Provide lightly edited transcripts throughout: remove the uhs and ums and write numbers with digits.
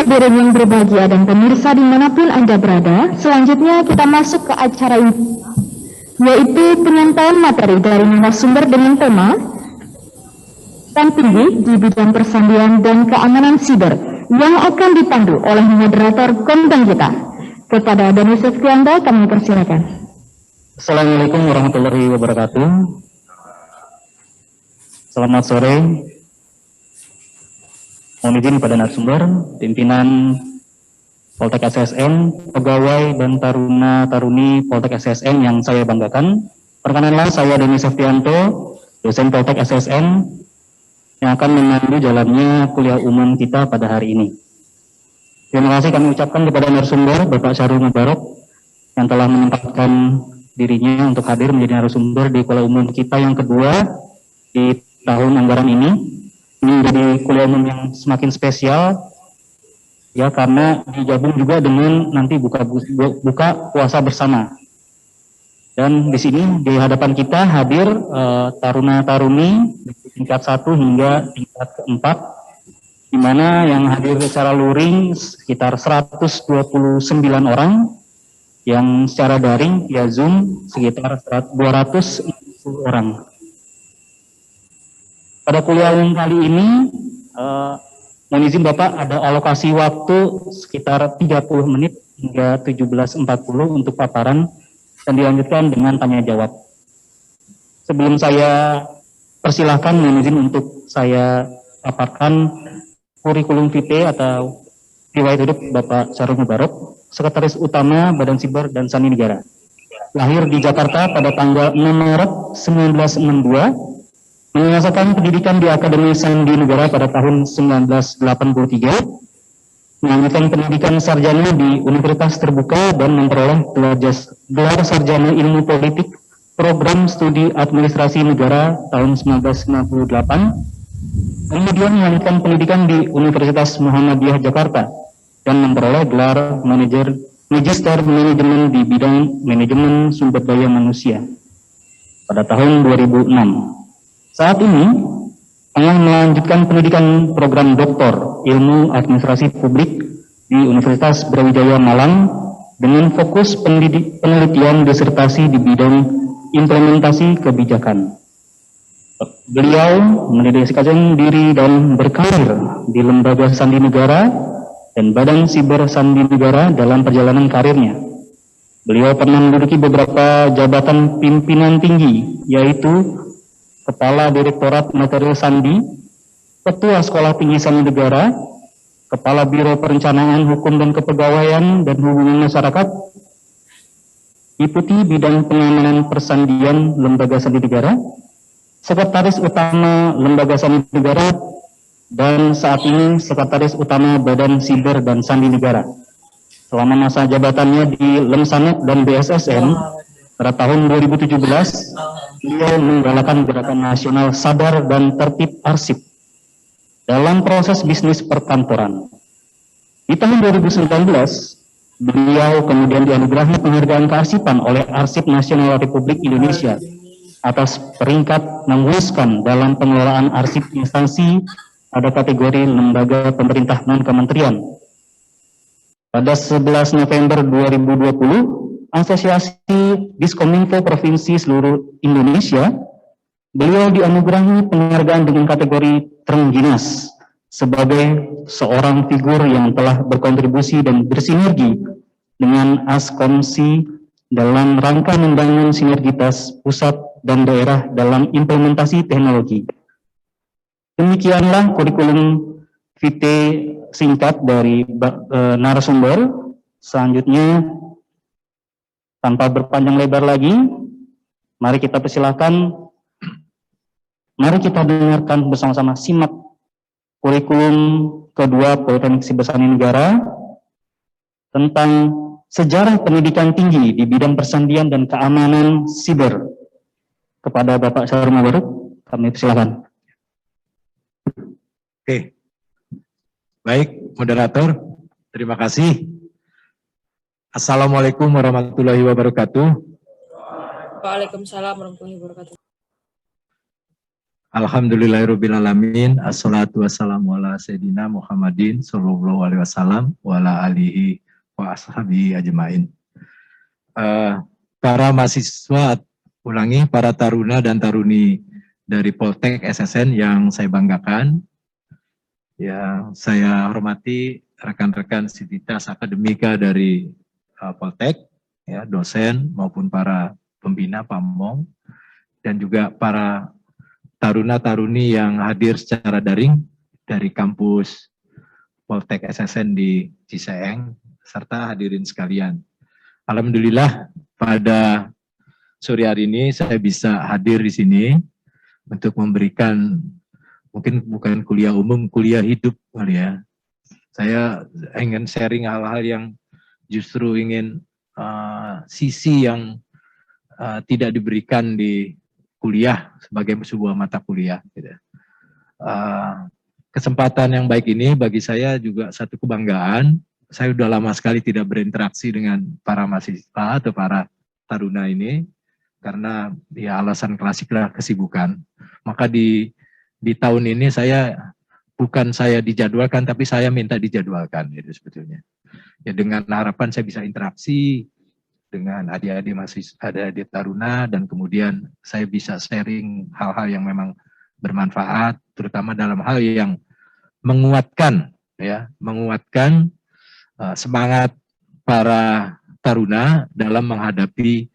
hadirin yang berbahagia dan pemirsa dimanapun Anda berada, selanjutnya kita masuk ke acara ini, yaitu penyampaian materi dari narasumber dengan tema tinggi di bidang persandian dan keamanan siber yang akan dipandu oleh moderator kondang kita. Kepada Dani Seftianda kami persilakan. Assalamualaikum warahmatullahi wabarakatuh. Selamat sore. Mohon izin pada narasumber, pimpinan Poltek SSN, pegawai dan taruna-taruni Poltek SSN yang saya banggakan. Perkenalkan, saya Deni Seftianto, dosen Poltek SSN yang akan memandu jalannya kuliah umum kita pada hari ini. Terima kasih kami ucapkan kepada narasumber Bapak Syarul Mubarok yang telah menyempatkan dirinya untuk hadir menjadi narasumber di kuliah umum kita yang kedua di tahun anggaran ini. Ini menjadi kuliah umum yang semakin spesial ya, karena digabung juga dengan nanti buka puasa bersama. Dan di sini di hadapan kita hadir taruna-taruni tingkat 1 hingga tingkat 4, di mana yang hadir secara luring sekitar 129 orang, yang secara daring via Zoom sekitar 260 orang. Pada kuliah umum kali ini, mohon izin Bapak, ada alokasi waktu sekitar 30 menit hingga 17.40 untuk paparan dan dilanjutkan dengan tanya jawab. Sebelum saya persilahkan, mohon izin untuk saya paparkan kurikulum vitae atau riwayat hidup Bapak Syarul Mubarok, Sekretaris Utama Badan Siber dan Sandi Negara. Lahir di Jakarta pada tanggal 6 Maret 1962, menyelesaikan pendidikan di Akademi Sandi Negara pada tahun 1983, melanjutkan pendidikan sarjana di Universitas Terbuka dan memperoleh gelar sarjana ilmu politik program studi administrasi negara tahun 1998, kemudian melanjutkan pendidikan di Universitas Muhammadiyah Jakarta dan memperoleh gelar magister manajemen di bidang manajemen sumber daya manusia pada tahun 2006. Saat ini tengah melanjutkan pendidikan program doktor ilmu administrasi publik di Universitas Brawijaya Malang dengan fokus penelitian disertasi di bidang implementasi kebijakan. Beliau mendedikasikan diri dan berkarir di Lembaga Sandi Negara dan Badan Siber Sandi Negara dalam perjalanan karirnya. Beliau pernah menduduki beberapa jabatan pimpinan tinggi, yaitu Kepala Direktorat Material Sandi, Ketua Sekolah Tinggi Sandi Negara, Kepala Biro Perencanaan Hukum dan Kepegawaian dan Hubungan Masyarakat, Deputi Bidang Pengamanan Persandian Lembaga Sandi Negara, Sekretaris Utama Lembaga Sandi Negara, dan saat ini Sekretaris Utama Badan Siber dan Sandi Negara. Selama masa jabatannya di Lemsanet dan BSSN, pada tahun 2017, beliau menggalakkan gerakan nasional sadar dan tertib arsip dalam proses bisnis perkantoran. Di tahun 2019, beliau kemudian dianugerahi penghargaan kearsipan oleh Arsip Nasional Republik Indonesia atas peringkat memuaskan dalam pengelolaan arsip instansi pada kategori lembaga pemerintah non-kementerian. Pada 11 November 2020, Asosiasi Diskominfo Provinsi seluruh Indonesia, beliau dianugerahi penghargaan dengan kategori terengginas sebagai seorang figur yang telah berkontribusi dan bersinergi dengan Askomsi dalam rangka membangun sinergitas pusat dan daerah dalam implementasi teknologi. Demikianlah kurikulum vitae singkat dari narasumber. Selanjutnya, tanpa berpanjang lebar lagi, mari kita persilahkan, mari kita dengarkan bersama-sama, simak kurikulum kedua Politeknik Siber Sandi Negara tentang sejarah pendidikan tinggi di bidang persandian dan keamanan siber. Kepada Bapak Syarul Mubarok, kami persilahkan. Oke, baik moderator, terima kasih. Assalamualaikum warahmatullahi wabarakatuh. Waalaikumsalam warahmatullahi wabarakatuh. Alhamdulillahirrabbilalamin. Assalatu wassalamu ala Sayyidina Muhammadin sallallahu alaihi wasallam wa ala alihi wa ashabihi ajmain. Para mahasiswa, para taruna dan taruni dari Poltek SSN yang saya banggakan, yang saya hormati rekan-rekan sivitas akademika dari Poltek, ya, dosen maupun para pembina Pamong, dan juga para taruna-taruni yang hadir secara daring dari kampus Poltek SSN di Ciseeng, serta hadirin sekalian. Alhamdulillah pada sore hari ini saya bisa hadir di sini untuk memberikan, mungkin bukan kuliah umum, kuliah hidup kali ya. Saya ingin sharing hal-hal yang justru ingin sisi yang tidak diberikan di kuliah sebagai sebuah mata kuliah. Gitu. Kesempatan yang baik ini bagi saya juga satu kebanggaan. Saya sudah lama sekali tidak berinteraksi dengan para mahasiswa atau para taruna ini karena ya alasan klasik lah, kesibukan. Maka di tahun ini bukan saya dijadwalkan, tapi saya minta dijadwalkan gitu sebetulnya. Ya dengan harapan saya bisa interaksi dengan adik-adik mahasiswa, adik-adik taruna, dan kemudian saya bisa sharing hal-hal yang memang bermanfaat, terutama dalam hal yang menguatkan semangat para taruna dalam menghadapi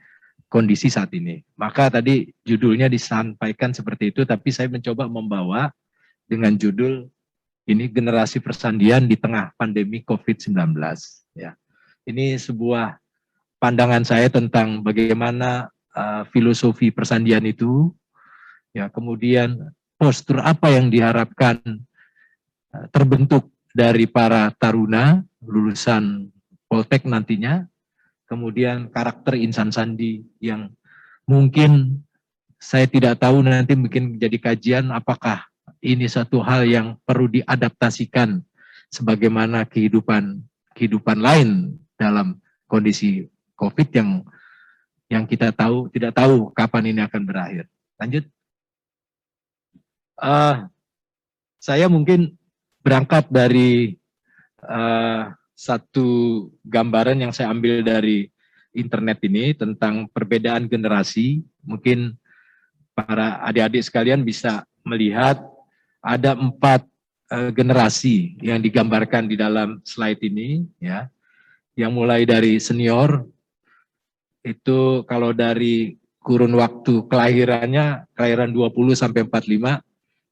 kondisi saat ini. Maka tadi judulnya disampaikan seperti itu, tapi saya mencoba membawa dengan judul ini generasi persandian di tengah pandemi COVID-19. Ya, ini sebuah pandangan saya tentang bagaimana filosofi persandian itu, ya, kemudian postur apa yang diharapkan terbentuk dari para taruna lulusan Poltek nantinya, kemudian karakter insan sandi yang mungkin saya tidak tahu, nanti mungkin jadi kajian apakah ini satu hal yang perlu diadaptasikan sebagaimana kehidupan lain dalam kondisi COVID yang kita tidak tahu kapan ini akan berakhir. Lanjut. Saya mungkin berangkat dari satu gambaran yang saya ambil dari internet ini tentang perbedaan generasi. Mungkin para adik-adik sekalian bisa melihat ada 4 generasi yang digambarkan di dalam slide ini, ya, yang mulai dari senior. Itu kalau dari kurun waktu kelahiran 20 sampai 45,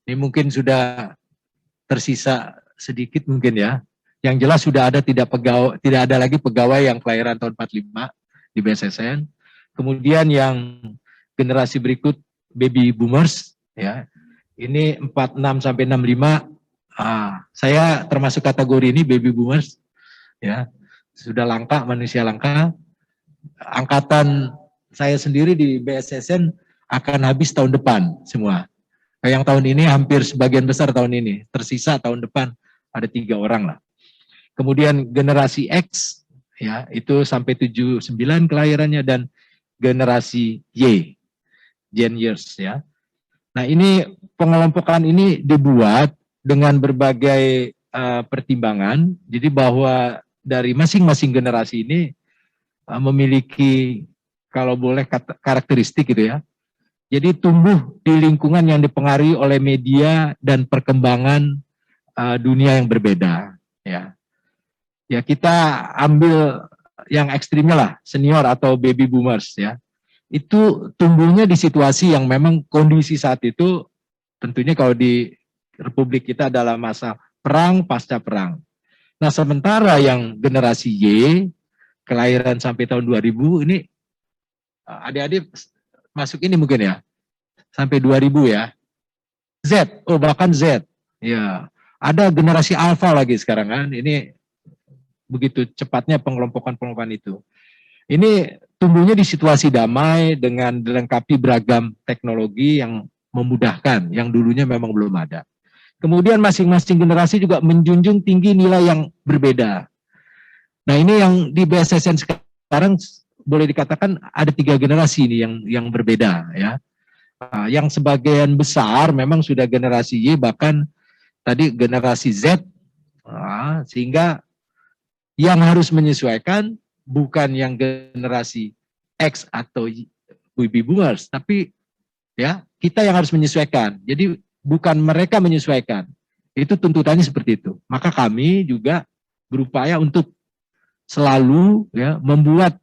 ini mungkin sudah tersisa sedikit mungkin ya. Yang jelas sudah ada tidak ada lagi pegawai yang kelahiran tahun 45 di BSSN. Kemudian yang generasi berikut baby boomers, ya. Ini 46 sampai 65. Saya termasuk kategori ini, baby boomers, ya. Sudah langka, manusia langka. Angkatan saya sendiri di BSSN akan habis tahun depan semua. Yang tahun ini hampir sebagian besar tahun ini, tersisa tahun depan ada 3 orang lah. Kemudian generasi X, ya, itu sampai 79 kelahirannya, dan generasi Y, Gen Years, ya. Nah, ini pengelompokan ini dibuat dengan berbagai pertimbangan. Jadi bahwa dari masing-masing generasi ini memiliki, kalau boleh karakteristik gitu ya. Jadi tumbuh di lingkungan yang dipengaruhi oleh media dan perkembangan dunia yang berbeda, ya. Ya, kita ambil yang ekstrimnya lah, senior atau baby boomers, ya. Itu tumbuhnya di situasi yang memang kondisi saat itu tentunya kalau di Republik kita adalah masa perang pasca perang. Nah, sementara yang generasi Y kelahiran sampai tahun 2000 ini adik-adik masuk ini mungkin ya sampai 2000 ya. Z, bahkan Z. Ya, ada generasi alfa lagi sekarang kan. Ini begitu cepatnya pengelompokan itu. Ini tumbuhnya di situasi damai dengan dilengkapi beragam teknologi yang memudahkan, yang dulunya memang belum ada. Kemudian masing-masing generasi juga menjunjung tinggi nilai yang berbeda. Nah, ini yang di BSSN sekarang boleh dikatakan ada 3 generasi ini yang berbeda, ya. yang sebagian besar memang sudah generasi Y, bahkan tadi generasi Z, sehingga yang harus menyesuaikan bukan yang generasi X atau baby boomers, tapi ya kita yang harus menyesuaikan. Jadi bukan mereka menyesuaikan. Itu tuntutannya seperti itu. Maka kami juga berupaya untuk selalu ya membuat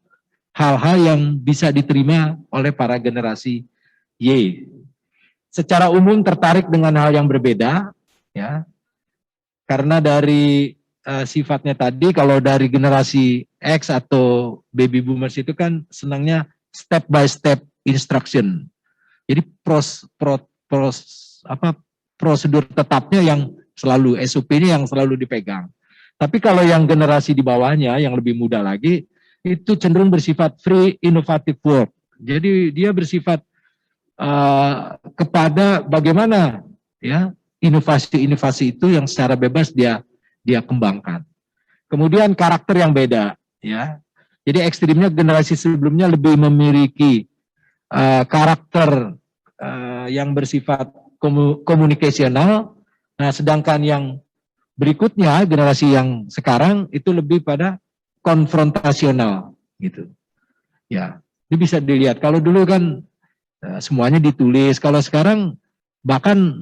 hal-hal yang bisa diterima oleh para generasi Y. Secara umum tertarik dengan hal yang berbeda, ya, karena dari sifatnya tadi, kalau dari generasi X atau baby boomers itu kan senangnya step by step instruction. Jadi prosedur tetapnya yang selalu, SOP-nya yang selalu dipegang. Tapi kalau yang generasi di bawahnya, yang lebih muda lagi, itu cenderung bersifat free innovative work. Jadi dia bersifat kepada bagaimana ya inovasi-inovasi itu yang secara bebas dia kembangkan. Kemudian karakter yang beda, ya. Jadi ekstrimnya generasi sebelumnya lebih memiliki karakter yang bersifat komunikasional. Nah, sedangkan yang berikutnya generasi yang sekarang itu lebih pada konfrontasional, gitu. Ya, ini bisa dilihat. Kalau dulu kan semuanya ditulis. Kalau sekarang bahkan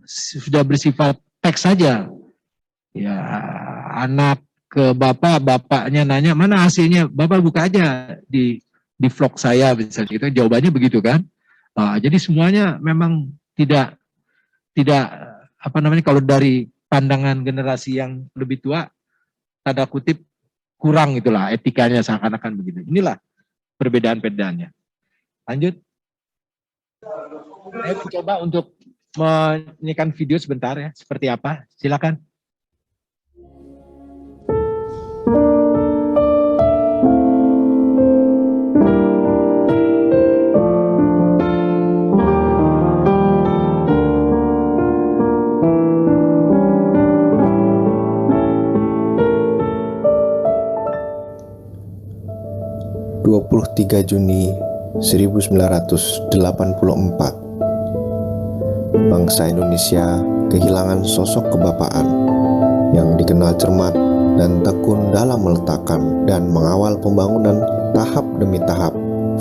sudah bersifat teks saja. Ya, anak ke bapak, bapaknya nanya, mana hasilnya? Bapak buka aja di vlog saya, misalnya gitu. Jawabannya begitu kan. Jadi semuanya memang tidak apa namanya, kalau dari pandangan generasi yang lebih tua, tanda kutip kurang itulah etikanya, seakan-akan begitu. Inilah perbedaan-perbedaannya. Lanjut. Saya mencoba untuk menyanyikan video sebentar ya, seperti apa. Silakan. Juni 1984, bangsa Indonesia kehilangan sosok kebapaan yang dikenal cermat dan tekun dalam meletakkan dan mengawal pembangunan tahap demi tahap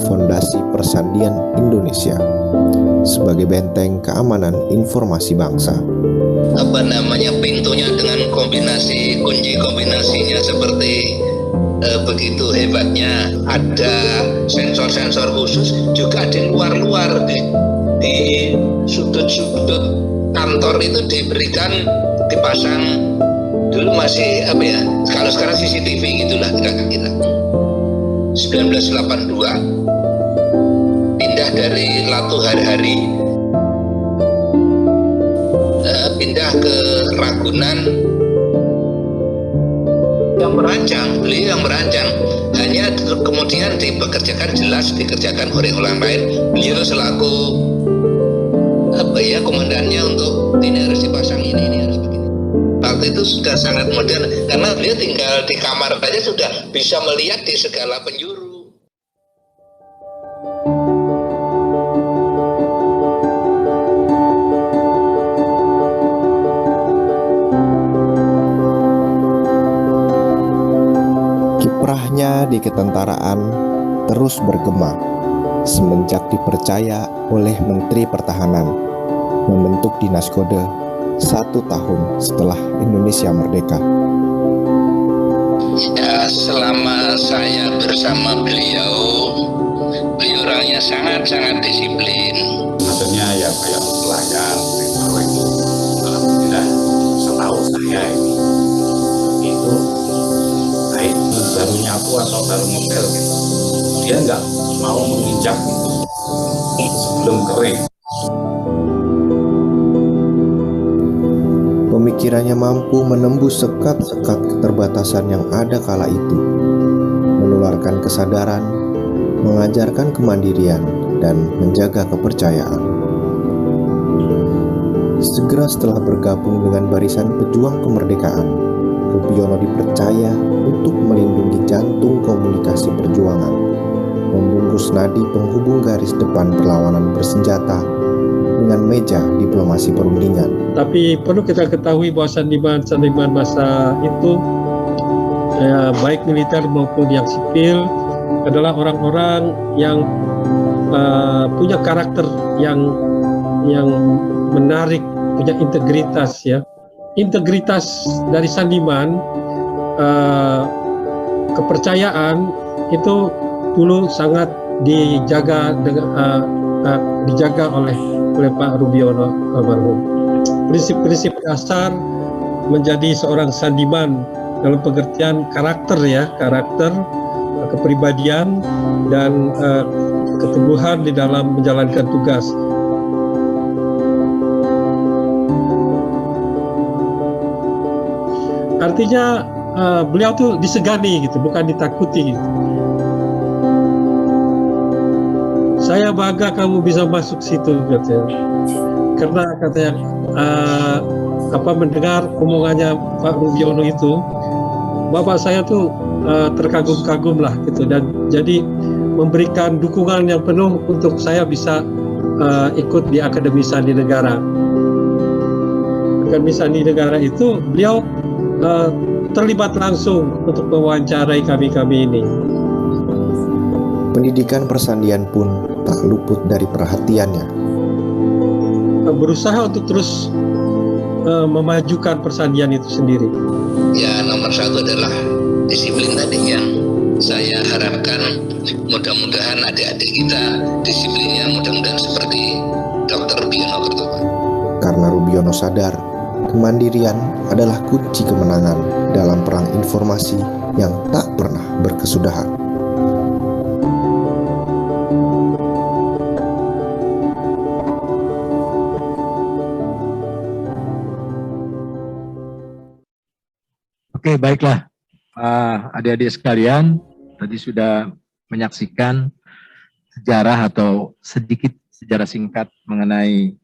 fondasi persandian Indonesia sebagai benteng keamanan informasi bangsa. Pintunya dengan kombinasi, kunci kombinasinya seperti begitu hebatnya. Ada sensor-sensor khusus, juga di luar-luar di sudut-sudut kantor itu dipasang. Dulu masih kalau sekarang CCTV gitulah kira-kira. 1982 pindah dari Latu Hari-Hari, pindah ke Ragunan. Beliau yang merancang, hanya kemudian dikerjakan oleh orang lain. Beliau selaku komandannya untuk ini harus dipasang ini harus begini. Waktu itu sudah sangat modern karena beliau tinggal di kamar saja sudah bisa melihat di segala penjuru. Kiprahnya di ketentaraan terus bergema semenjak dipercaya oleh Menteri Pertahanan membentuk Dinas Kode 1 tahun setelah Indonesia merdeka. Ya, selama saya bersama beliau orangnya sangat-sangat disiplin. Maksudnya ya kayak pelayan kalau itu tidak setahu saya itu baik baru nyapu atau baru ngepel gitu, dia nggak mau menginjak itu sebelum kering. Pemikirannya mampu menembus sekat-sekat keterbatasan yang ada kala itu, menularkan kesadaran, mengajarkan kemandirian, dan menjaga kepercayaan. Segera setelah bergabung dengan barisan pejuang kemerdekaan, Rubiono dipercaya untuk melindungi jantung komunikasi perjuangan, membungkuk mengurus nadi penghubung garis depan perlawanan bersenjata dengan meja diplomasi perundingan. Tapi perlu kita ketahui bahwa sandiman masa itu, baik militer maupun yang sipil, adalah orang-orang yang punya karakter yang menarik, punya integritas ya. Integritas dari sandiman, kepercayaan itu dulu sangat dijaga oleh Pak Rubiono almarhum. Prinsip-prinsip dasar menjadi seorang sandiman dalam pengertian karakter ya, karakter, kepribadian dan keteguhan di dalam menjalankan tugas. Artinya beliau tuh disegani gitu, bukan ditakuti gitu. Saya bangga kamu bisa masuk situ katanya. Karena katanya mendengar omongannya Pak Rubiono itu, bapak saya tuh terkagum-kagum lah gitu, dan jadi memberikan dukungan yang penuh untuk saya bisa ikut di Akademi Sandi Negara. Akademi Sandi Negara itu beliau terlibat langsung untuk mewawancarai kami ini. Pendidikan persandian pun tak luput dari perhatiannya. Berusaha untuk terus memajukan persandian itu sendiri. Ya, nomor satu adalah disiplin tadi yang saya harapkan, mudah-mudahan adik-adik kita disiplinnya mudah-mudahan seperti Dr. Rubiono Kertopati. Karena Rubiono sadar, kemandirian adalah kunci kemenangan dalam perang informasi yang tak pernah berkesudahan. Oke, baiklah. Adik-adik sekalian, tadi sudah menyaksikan sejarah atau sedikit sejarah singkat mengenai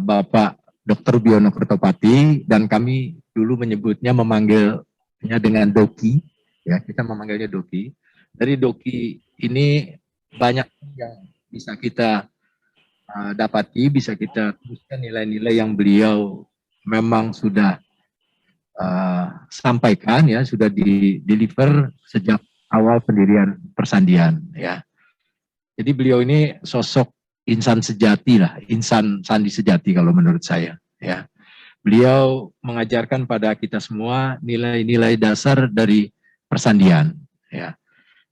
Bapak Dr. Rubiono Kertopati, dan kami dulu memanggilnya dengan Doki, ya, kita memanggilnya Doki. Dari Doki ini banyak yang bisa kita dapati, bisa kita teruskan nilai-nilai yang beliau memang sudah sampaikan, ya, sudah di-deliver sejak awal pendirian persandian, ya. Jadi beliau ini sosok insan sejati lah, insan sandi sejati kalau menurut saya, ya. Beliau mengajarkan pada kita semua nilai-nilai dasar dari persandian, ya.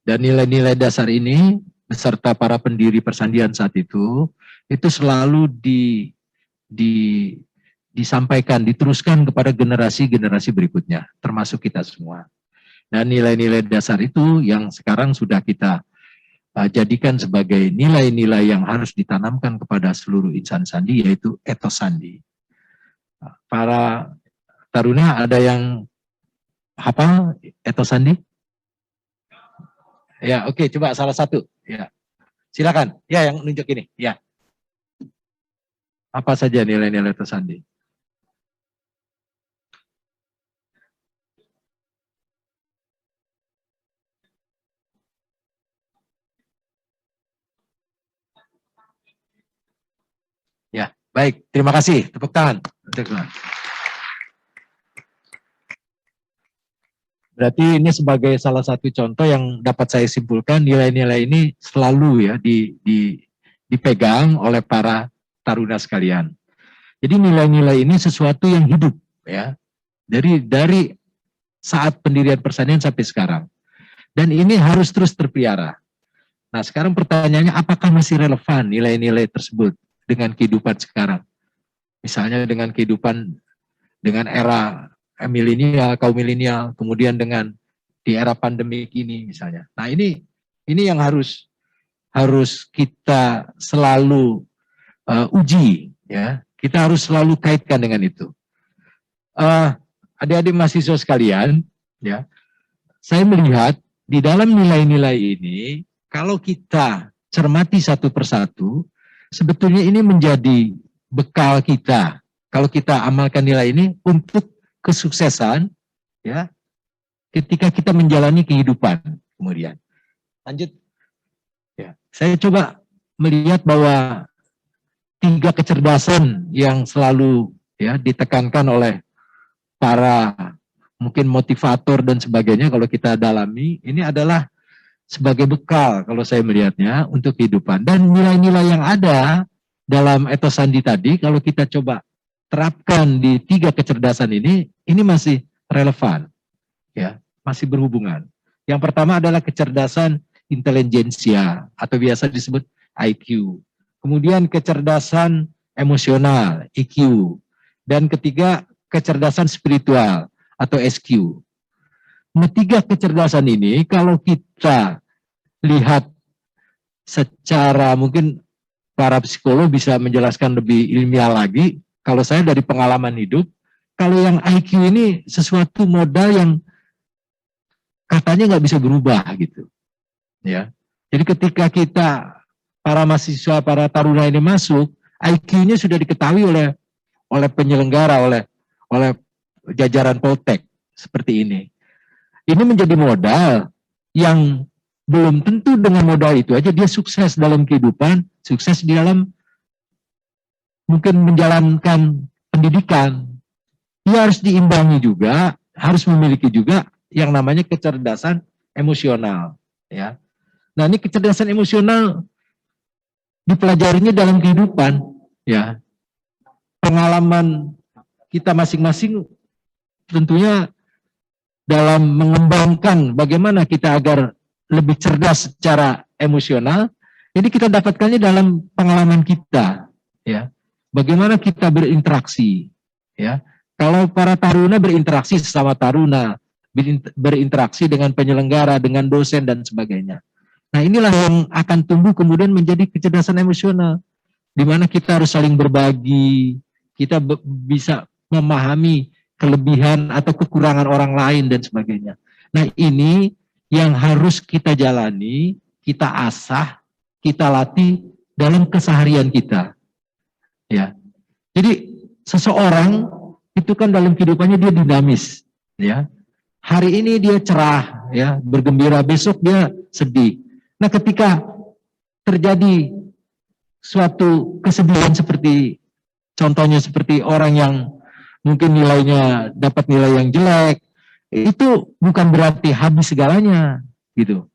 Dan nilai-nilai dasar ini beserta para pendiri persandian saat itu selalu disampaikan, diteruskan kepada generasi-generasi berikutnya, termasuk kita semua. Dan nilai-nilai dasar itu yang sekarang sudah kita jadikan sebagai nilai-nilai yang harus ditanamkan kepada seluruh insan sandi, yaitu etos sandi. Para taruna ada yang hafal etos sandi? Ya, oke, coba salah satu. Ya, silakan. Ya, yang nunjuk ini. Ya. Apa saja nilai-nilai etos sandi? Ya, baik. Terima kasih. Tepuk tangan. Berarti ini sebagai salah satu contoh yang dapat saya simpulkan, nilai-nilai ini selalu ya dipegang oleh para taruna sekalian. Jadi nilai-nilai ini sesuatu yang hidup, ya. Dari saat pendirian persandian sampai sekarang. Dan ini harus terus terpelihara. Nah, sekarang pertanyaannya, apakah masih relevan nilai-nilai tersebut dengan kehidupan sekarang? Misalnya dengan kehidupan, dengan era milenial, kaum milenial, kemudian dengan di era pandemi ini misalnya. Nah, ini yang harus kita selalu uji, ya. Kita harus selalu kaitkan dengan itu. Adik-adik mahasiswa sekalian, ya, saya melihat di dalam nilai-nilai ini, kalau kita cermati satu persatu, sebetulnya ini menjadi bekal kita. Kalau kita amalkan nilai ini untuk kesuksesan, ya, ketika kita menjalani kehidupan kemudian. Lanjut. Ya, saya coba melihat bahwa 3 kecerdasan yang selalu ya ditekankan oleh para mungkin motivator dan sebagainya kalau kita dalami, ini adalah sebagai bekal kalau saya melihatnya untuk kehidupan. Dan nilai-nilai yang ada dalam etos sandi tadi kalau kita coba terapkan di 3 kecerdasan ini masih relevan, ya, masih berhubungan. Yang pertama adalah kecerdasan intelijensia atau biasa disebut IQ. Kemudian kecerdasan emosional, EQ. Dan ketiga, kecerdasan spiritual atau SQ. Nah, 3 kecerdasan ini kalau kita lihat secara mungkin para psikolog bisa menjelaskan lebih ilmiah lagi. Kalau saya dari pengalaman hidup, kalau yang IQ ini sesuatu modal yang katanya nggak bisa berubah gitu, ya. Jadi ketika kita para mahasiswa, para taruna ini masuk, IQ-nya sudah diketahui oleh penyelenggara, oleh jajaran Poltek seperti ini. Ini menjadi modal yang belum tentu dengan modal itu aja dia sukses dalam kehidupan, sukses di dalam mungkin menjalankan pendidikan. Dia harus diimbangi juga, harus memiliki juga yang namanya kecerdasan emosional. Ya. Nah, ini kecerdasan emosional dipelajarinya dalam kehidupan. Ya. Pengalaman kita masing-masing tentunya dalam mengembangkan bagaimana kita agar lebih cerdas secara emosional, ini kita dapatkannya dalam pengalaman kita, ya. Bagaimana kita berinteraksi, ya. Kalau para taruna berinteraksi sesama taruna, berinteraksi dengan penyelenggara, dengan dosen dan sebagainya. Nah, inilah yang akan tumbuh kemudian menjadi kecerdasan emosional, di mana kita harus saling berbagi, kita bisa memahami kelebihan atau kekurangan orang lain dan sebagainya. Nah, ini yang harus kita jalani, kita asah, kita latih dalam keseharian kita. Ya. Jadi seseorang itu kan dalam kehidupannya dia dinamis, ya. Hari ini dia cerah, ya, bergembira, besok dia sedih. Nah, ketika terjadi suatu kesedihan seperti contohnya seperti orang yang mungkin nilainya dapat nilai yang jelek, itu bukan berarti habis segalanya, gitu.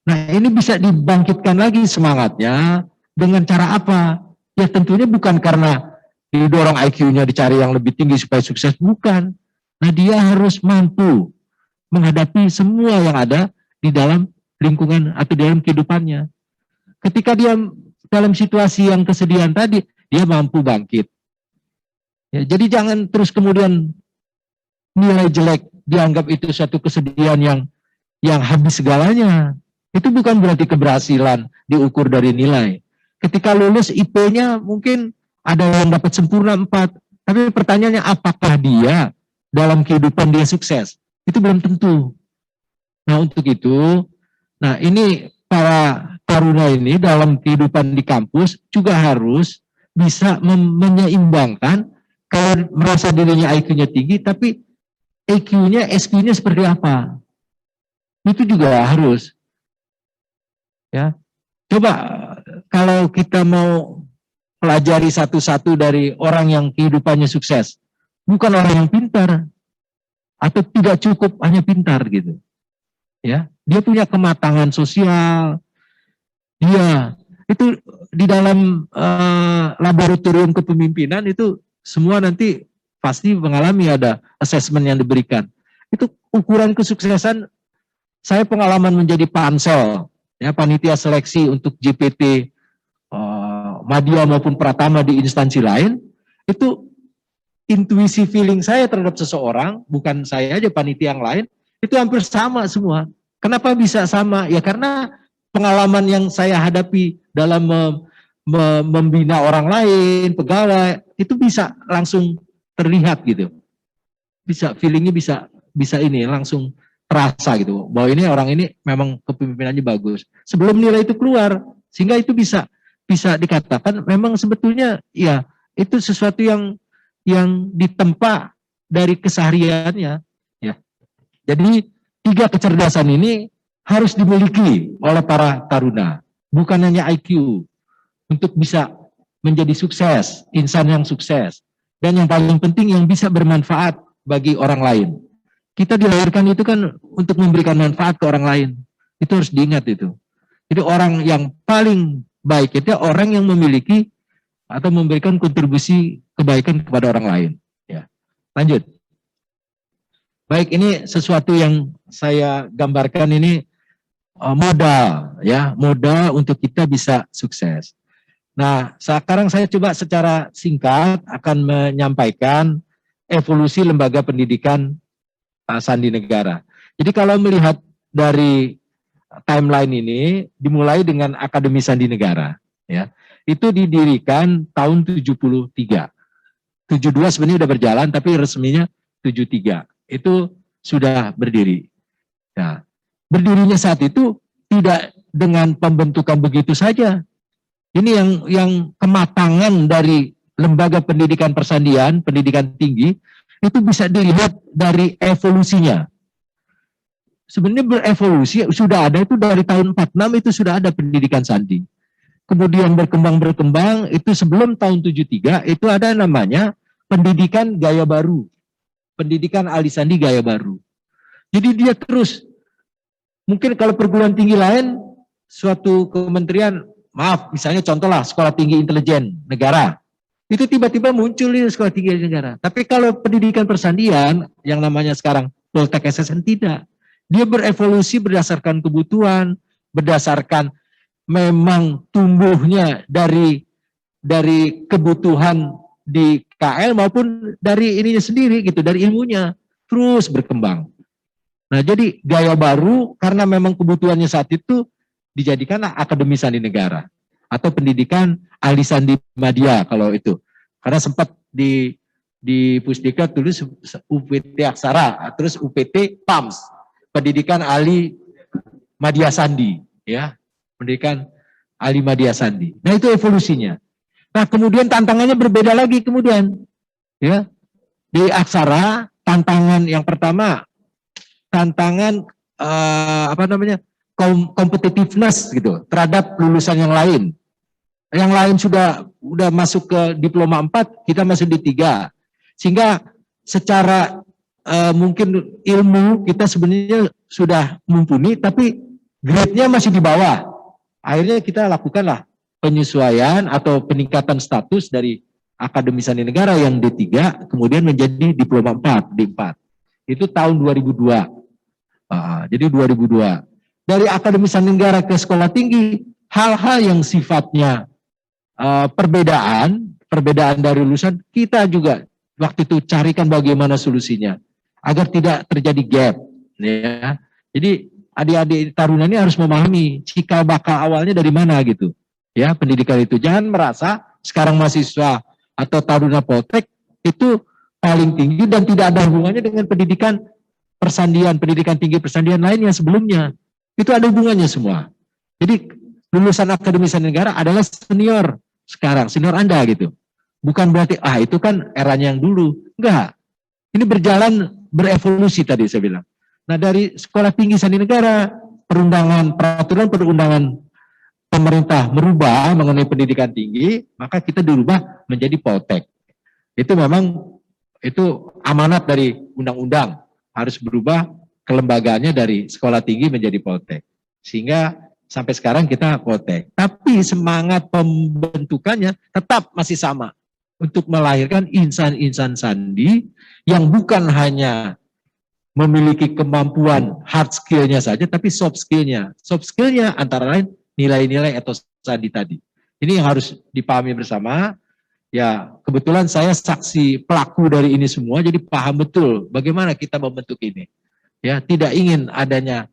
Nah, ini bisa dibangkitkan lagi semangatnya dengan cara apa? Ya tentunya bukan karena didorong IQ-nya dicari yang lebih tinggi supaya sukses, bukan. Nah, dia harus mampu menghadapi semua yang ada di dalam lingkungan atau di dalam kehidupannya. Ketika dia dalam situasi yang kesedihan tadi, dia mampu bangkit. Ya, jadi jangan terus kemudian nilai jelek dianggap itu suatu kesedihan yang habis segalanya. Itu bukan berarti keberhasilan diukur dari nilai. Ketika lulus IP-nya mungkin ada yang dapat sempurna 4, tapi pertanyaannya apakah dia dalam kehidupan dia sukses? Itu belum tentu. Nah, untuk itu, nah ini para taruna ini dalam kehidupan di kampus juga harus bisa menyeimbangkan. Kalau merasa dirinya IQ-nya tinggi, tapi EQ-nya, SQ-nya seperti apa? Itu juga harus. Ya, coba kalau kita mau pelajari satu-satu dari orang yang kehidupannya sukses, bukan orang yang pintar atau tidak cukup hanya pintar gitu. Ya, dia punya kematangan sosial. Dia itu di dalam laboratorium kepemimpinan itu semua nanti pasti mengalami ada asesmen yang diberikan. Itu ukuran kesuksesan. Saya pengalaman menjadi pansel, ya, panitia seleksi untuk JPT Madya maupun Pratama di instansi lain. Itu intuisi feeling saya terhadap seseorang, bukan saya aja, panitia yang lain, itu hampir sama semua. Kenapa bisa sama? Ya karena pengalaman yang saya hadapi dalam membina orang lain, pegawai, itu bisa langsung terlihat gitu. Bisa feelingnya bisa ini langsung terasa gitu. Bahwa ini orang ini memang kepemimpinannya bagus. Sebelum nilai itu keluar, sehingga itu bisa dikatakan memang sebetulnya ya itu sesuatu yang ditempa dari kesehariannya. Ya. Jadi 3 kecerdasan ini harus dimiliki oleh para taruna. bukan hanya IQ, untuk bisa menjadi sukses, insan yang sukses, dan yang paling penting yang bisa bermanfaat bagi orang lain. Kita dilahirkan itu kan untuk memberikan manfaat ke orang lain. Itu harus diingat itu. Jadi orang yang paling baik itu orang yang memiliki atau memberikan kontribusi kebaikan kepada orang lain. Ya, lanjut. Baik, ini sesuatu yang saya gambarkan ini modal, ya, modal untuk kita bisa sukses. Nah, sekarang saya coba secara singkat akan menyampaikan evolusi lembaga pendidikan Sandi Negara. Jadi kalau melihat dari timeline ini, dimulai dengan Akademi Sandi Negara, ya, itu didirikan tahun 73. 72 sebenarnya sudah berjalan, tapi resminya 73. Itu sudah berdiri. Nah, berdirinya saat itu tidak dengan pembentukan begitu saja. Ini yang kematangan dari lembaga pendidikan persandian, pendidikan tinggi, itu bisa dilihat dari evolusinya. Sebenarnya berevolusi sudah ada itu dari tahun 46 itu sudah ada pendidikan sandi. Kemudian berkembang itu sebelum tahun 73 itu ada namanya pendidikan gaya baru. Pendidikan ahli sandi gaya baru. Jadi dia terus, mungkin kalau perguruan tinggi lain, suatu kementerian, maaf, misalnya contohlah Sekolah Tinggi Intelijen Negara, itu tiba-tiba muncul di Sekolah Tinggi Negara. Tapi kalau pendidikan persandian, yang namanya sekarang Poltek SSN, tidak. Dia berevolusi berdasarkan kebutuhan, berdasarkan memang tumbuhnya dari kebutuhan di KL maupun dari ininya sendiri gitu, dari ilmunya terus berkembang. Nah, jadi gaya baru karena memang kebutuhannya saat itu dijadikanlah Akademi Sandi Negara atau pendidikan ahli sandi madya kalau itu. Karena sempat di Pusdika tulis UPT Aksara, terus UPT PAMS, pendidikan ahli madya sandi, ya, pendidikan ahli madya sandi. Nah, itu evolusinya. Nah, kemudian tantangannya berbeda lagi kemudian, ya. Di Aksara tantangan yang pertama, tantangan competitiveness gitu terhadap lulusan yang lain. Yang lain sudah masuk ke diploma 4, kita masih di 3. Sehingga secara mungkin ilmu kita sebenarnya sudah mumpuni, tapi grade-nya masih di bawah. Akhirnya kita lakukanlah penyesuaian atau peningkatan status dari Akademi Sandi Negara yang D3 kemudian menjadi diploma 4, D4. Itu tahun 2002. Jadi 2002. Dari Akademi Sandi Negara ke sekolah tinggi, hal-hal yang sifatnya perbedaan dari lulusan, kita juga waktu itu carikan bagaimana solusinya agar tidak terjadi gap, ya. Jadi adik-adik taruna ini harus memahami cikal bakal awalnya dari mana gitu, ya, pendidikan itu. Jangan merasa sekarang mahasiswa atau taruna Poltek itu paling tinggi dan tidak ada hubungannya dengan pendidikan persandian, pendidikan tinggi persandian lainnya sebelumnya. Itu ada hubungannya semua. Jadi lulusan Akademi Sandi Negara adalah senior sekarang, senior Anda gitu. Bukan berarti, itu kan eranya yang dulu. Enggak. Ini berjalan, berevolusi tadi saya bilang. Nah, dari Sekolah Tinggi Sandi Negara, peraturan perundangan pemerintah merubah mengenai pendidikan tinggi, maka kita dirubah menjadi Poltek. Itu memang, itu amanat dari undang-undang. Harus berubah kelembagaannya dari sekolah tinggi menjadi Poltek. Sehingga sampai sekarang kita Poltek. Tapi semangat pembentukannya tetap masih sama. Untuk melahirkan insan-insan sandi yang bukan hanya memiliki kemampuan hard skill-nya saja, tapi soft skill-nya. Soft skill-nya antara lain nilai-nilai etos sandi tadi. Ini yang harus dipahami bersama. Ya, kebetulan saya saksi pelaku dari ini semua, jadi paham betul bagaimana kita membentuk ini. Ya, tidak ingin adanya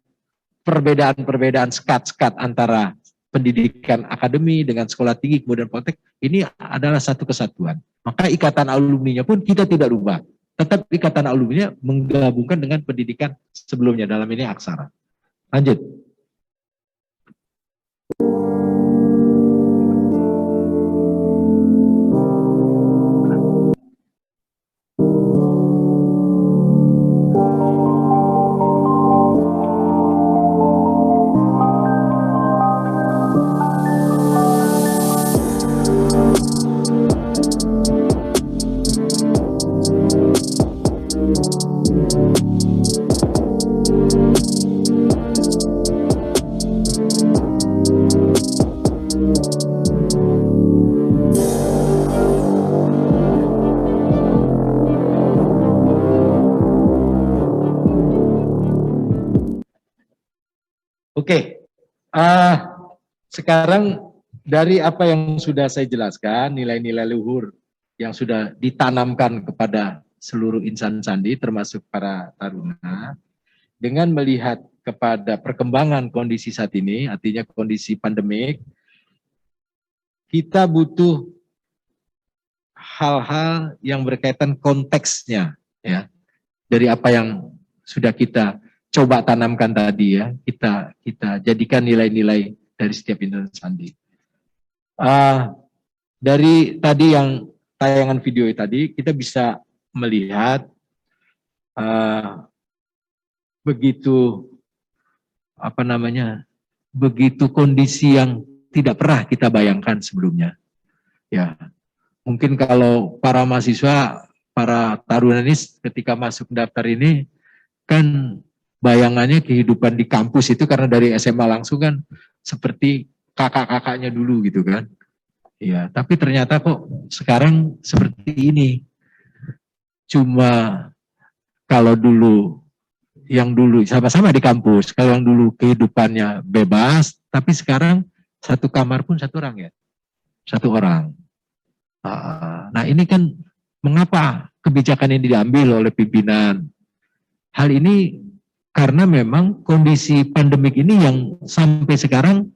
perbedaan-perbedaan sekat-sekat antara pendidikan akademi dengan sekolah tinggi kemudian Poltek. Ini adalah satu kesatuan. Maka ikatan alumninya pun kita tidak rubah. Tetap ikatan alumninya menggabungkan dengan pendidikan sebelumnya, dalam ini Aksara. Lanjut. sekarang dari apa yang sudah saya jelaskan, nilai-nilai luhur yang sudah ditanamkan kepada seluruh insan sandi termasuk para taruna, dengan melihat kepada perkembangan kondisi saat ini, artinya kondisi pandemik, kita butuh hal-hal yang berkaitan konteksnya, ya, dari apa yang sudah kita coba tanamkan tadi, ya, kita jadikan nilai-nilai dari setiap insan sandi. Dari tadi yang tayangan video tadi, kita bisa melihat begitu begitu kondisi yang tidak pernah kita bayangkan sebelumnya. Ya, mungkin kalau para mahasiswa, para taruna ini ketika masuk daftar ini kan bayangannya kehidupan di kampus itu karena dari SMA langsung kan seperti kakak-kakaknya dulu gitu kan. Ya, tapi ternyata kok sekarang seperti ini. Cuma kalau dulu yang dulu sama-sama di kampus, kalau yang dulu kehidupannya bebas, tapi sekarang satu kamar pun satu orang ya, satu orang. Nah ini kan mengapa kebijakan ini diambil oleh pimpinan? Hal ini karena memang kondisi pandemik ini yang sampai sekarang,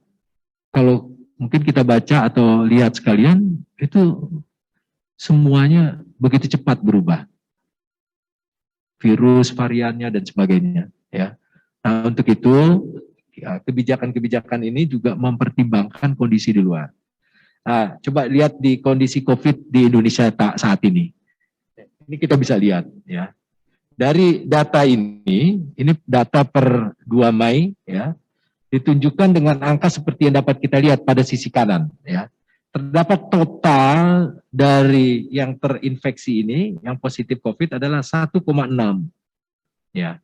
kalau mungkin kita baca atau lihat sekalian, itu semuanya begitu cepat berubah. Virus, variannya, dan sebagainya. Ya. Nah, untuk itu, ya, kebijakan-kebijakan ini juga mempertimbangkan kondisi di luar. Nah, coba lihat di kondisi COVID di Indonesia saat ini. Ini kita bisa lihat. Ya. Dari data ini data per 2 Mei, ya, ditunjukkan dengan angka seperti yang dapat kita lihat pada sisi kanan. Ya. Terdapat total dari yang terinfeksi ini, yang positif COVID adalah 1,6. Ya.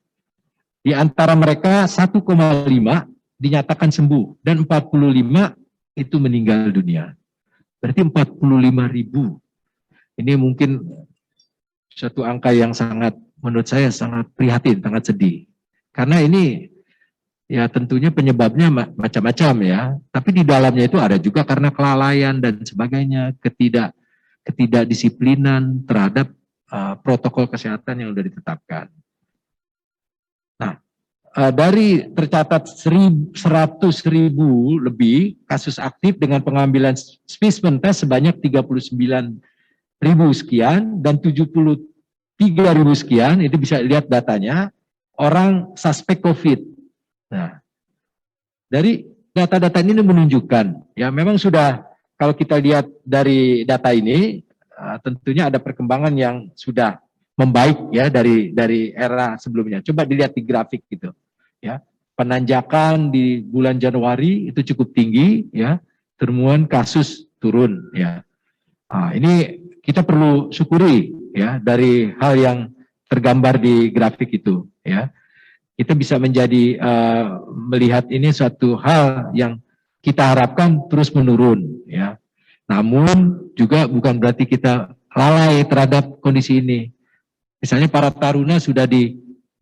Di antara mereka 1,5 dinyatakan sembuh dan 45 itu meninggal dunia. Berarti 45.000. Ini mungkin satu angka yang sangat, menurut saya sangat prihatin, sangat sedih. Karena ini ya tentunya penyebabnya macam-macam ya, tapi di dalamnya itu ada juga karena kelalaian dan sebagainya, ketidakdisiplinan terhadap protokol kesehatan yang sudah ditetapkan. Nah, dari tercatat 100.000 lebih kasus aktif dengan pengambilan spesimen tes sebanyak 39.000 sekian dan 73.000 sekian, itu bisa lihat datanya, orang suspek COVID. Nah, dari data-data ini menunjukkan, ya memang sudah, kalau kita lihat dari data ini, tentunya ada perkembangan yang sudah membaik ya dari era sebelumnya. Coba dilihat di grafik gitu, ya penanjakan di bulan Januari itu cukup tinggi, ya temuan kasus turun, ya. Nah, ini kita perlu syukuri ya dari hal yang tergambar di grafik itu, ya. Kita bisa menjadi melihat ini suatu hal yang kita harapkan terus menurun, ya. Namun juga bukan berarti kita lalai terhadap kondisi ini. Misalnya para taruna sudah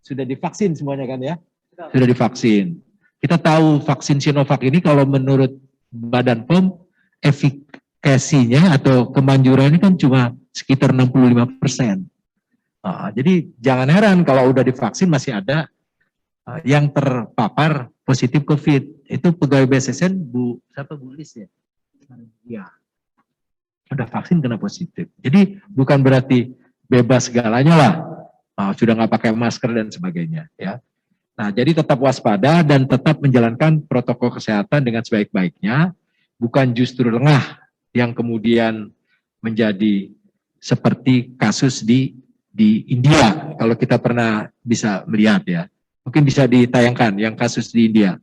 divaksin semuanya kan ya, sudah divaksin. Kita tahu vaksin Sinovac ini kalau menurut Badan POM efikasinya atau kemanjurannya kan cuma sekitar 65%. Nah, jadi jangan heran kalau udah divaksin masih ada yang terpapar positif COVID. Itu pegawai BSSN Bu Lis ya? Ya. Udah vaksin kena positif. Jadi bukan berarti bebas segalanya lah. Sudah nggak pakai masker dan sebagainya. Ya. Nah, jadi tetap waspada dan tetap menjalankan protokol kesehatan dengan sebaik-baiknya. Bukan justru lengah yang kemudian menjadi seperti kasus di India. Kalau kita pernah bisa melihat ya. Mungkin bisa ditayangkan yang kasus di India.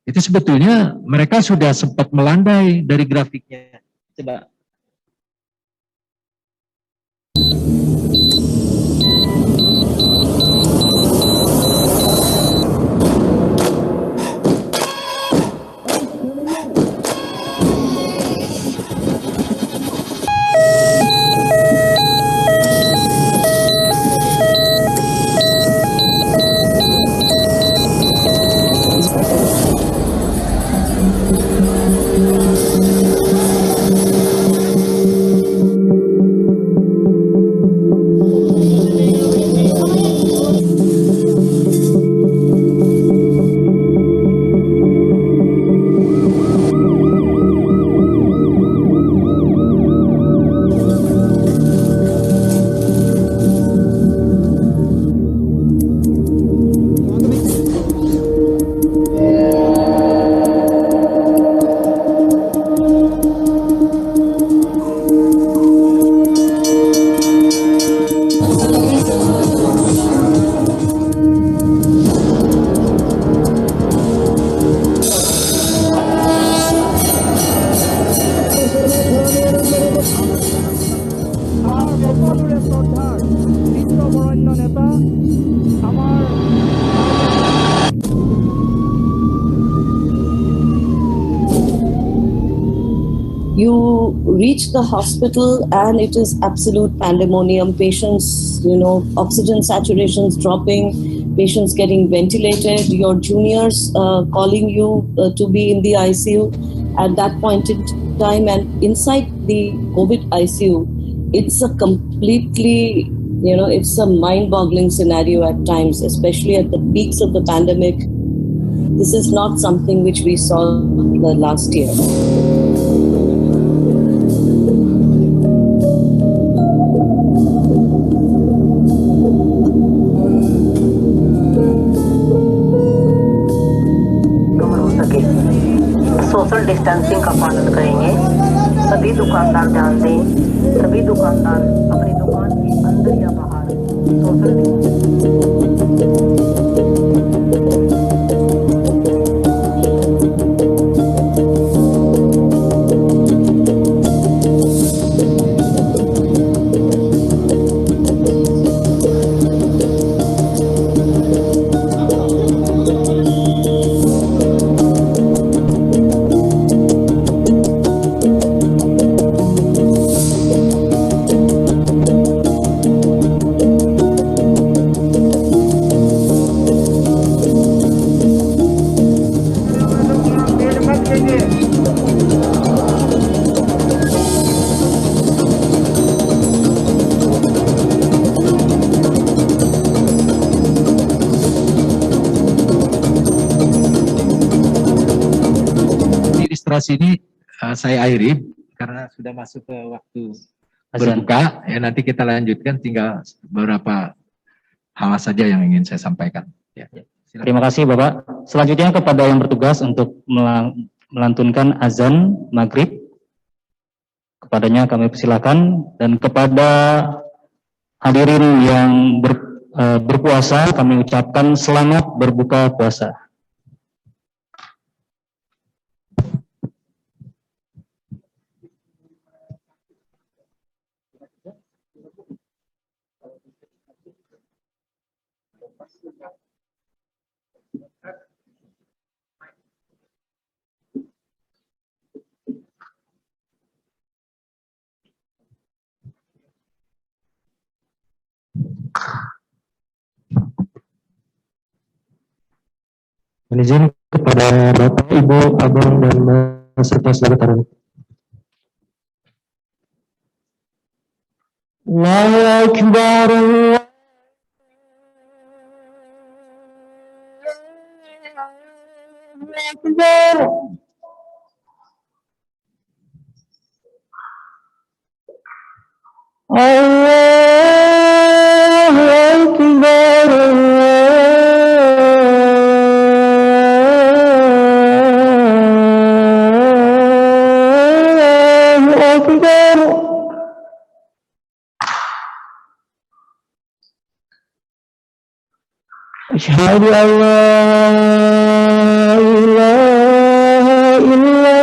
Itu sebetulnya mereka sudah sempat melandai dari grafiknya. Coba. You reach the hospital and it is absolute pandemonium. Patients, oxygen saturations dropping, patients getting ventilated, your juniors calling you to be in the ICU at that point in time. And inside the COVID ICU, it's a completely, it's a mind-boggling scenario at times, especially at the peaks of the pandemic. This is not something which we saw the last year. Social distancing का पालन करेंगे। सभी दुकानदार ध्यान दें, सभी दुकानदार अपनी दुकान के अंदर या बाहर social Ilustrasi ini saya akhiri karena sudah masuk ke waktu berbuka. Ya, nanti kita lanjutkan, tinggal beberapa hal saja yang ingin saya sampaikan. Ya. Terima kasih Bapak. Selanjutnya kepada yang bertugas untuk melantunkan azan maghrib, kepadanya kami persilakan, dan kepada hadirin yang berpuasa kami ucapkan selamat berbuka puasa. Izin kepada Bapak, Ibu, Abang, dan Mbak serta sekretariat. Allahu Akbar, Allahu Akbar. Allahu Akbar. Asyhadu an la ilaha illallah.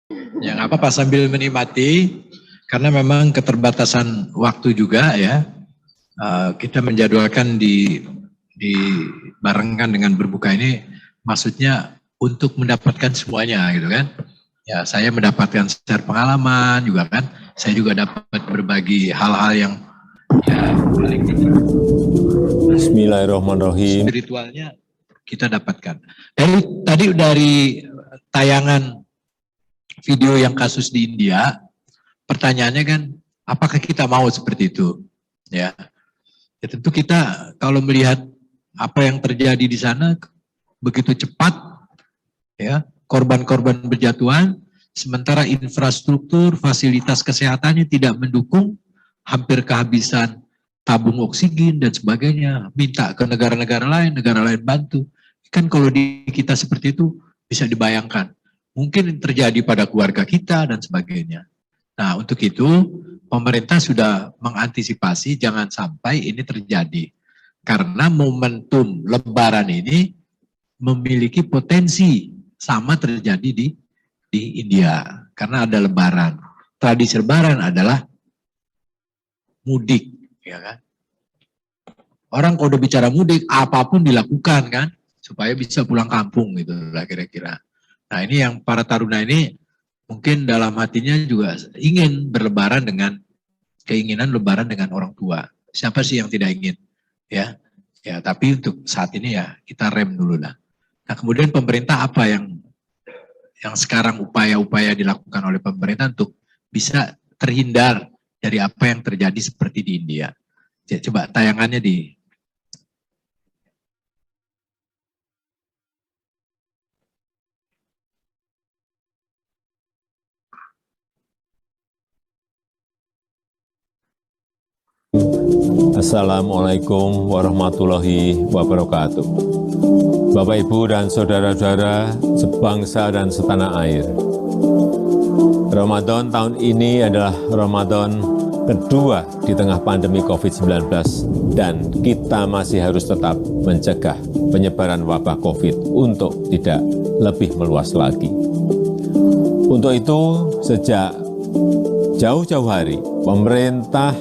Ya nggak apa-apa sambil menikmati, karena memang keterbatasan waktu juga ya. Kita menjadwalkan dibarengkan dengan berbuka ini, maksudnya untuk mendapatkan semuanya gitu kan. Ya saya mendapatkan secara pengalaman juga kan. Saya juga dapat berbagi hal-hal yang ya paling Bismillahirrahmanirrahim. spiritualnya kita dapatkan. Tadi dari tayangan video yang kasus di India, pertanyaannya kan, apakah kita mau seperti itu? Ya, tentu kita kalau melihat apa yang terjadi di sana begitu cepat, ya korban-korban berjatuhan, sementara infrastruktur, fasilitas kesehatannya tidak mendukung, hampir kehabisan tabung oksigen dan sebagainya, minta ke negara-negara lain bantu. Kan kalau di kita seperti itu bisa dibayangkan. Mungkin terjadi pada keluarga kita dan sebagainya. Nah, untuk itu pemerintah sudah mengantisipasi jangan sampai ini terjadi. Karena momentum Lebaran ini memiliki potensi sama terjadi di India. Karena ada Lebaran. Tradisi Lebaran adalah mudik, ya kan? Orang kalau udah bicara mudik, apapun dilakukan kan, supaya bisa pulang kampung gitu lah kira-kira. Nah ini yang para taruna ini mungkin dalam hatinya juga ingin berlebaran dengan keinginan lebaran dengan orang tua. Siapa sih yang tidak ingin? Ya, tapi untuk saat ini ya kita rem dulu lah. Nah kemudian pemerintah apa yang sekarang upaya-upaya dilakukan oleh pemerintah untuk bisa terhindar dari apa yang terjadi seperti di India. Coba tayangannya di... Assalamualaikum warahmatullahi wabarakatuh. Bapak, Ibu, dan saudara-saudara sebangsa dan setanah air. Ramadan tahun ini adalah Ramadan kedua di tengah pandemi COVID-19 dan kita masih harus tetap mencegah penyebaran wabah COVID untuk tidak lebih meluas lagi. Untuk itu, sejak jauh-jauh hari, pemerintah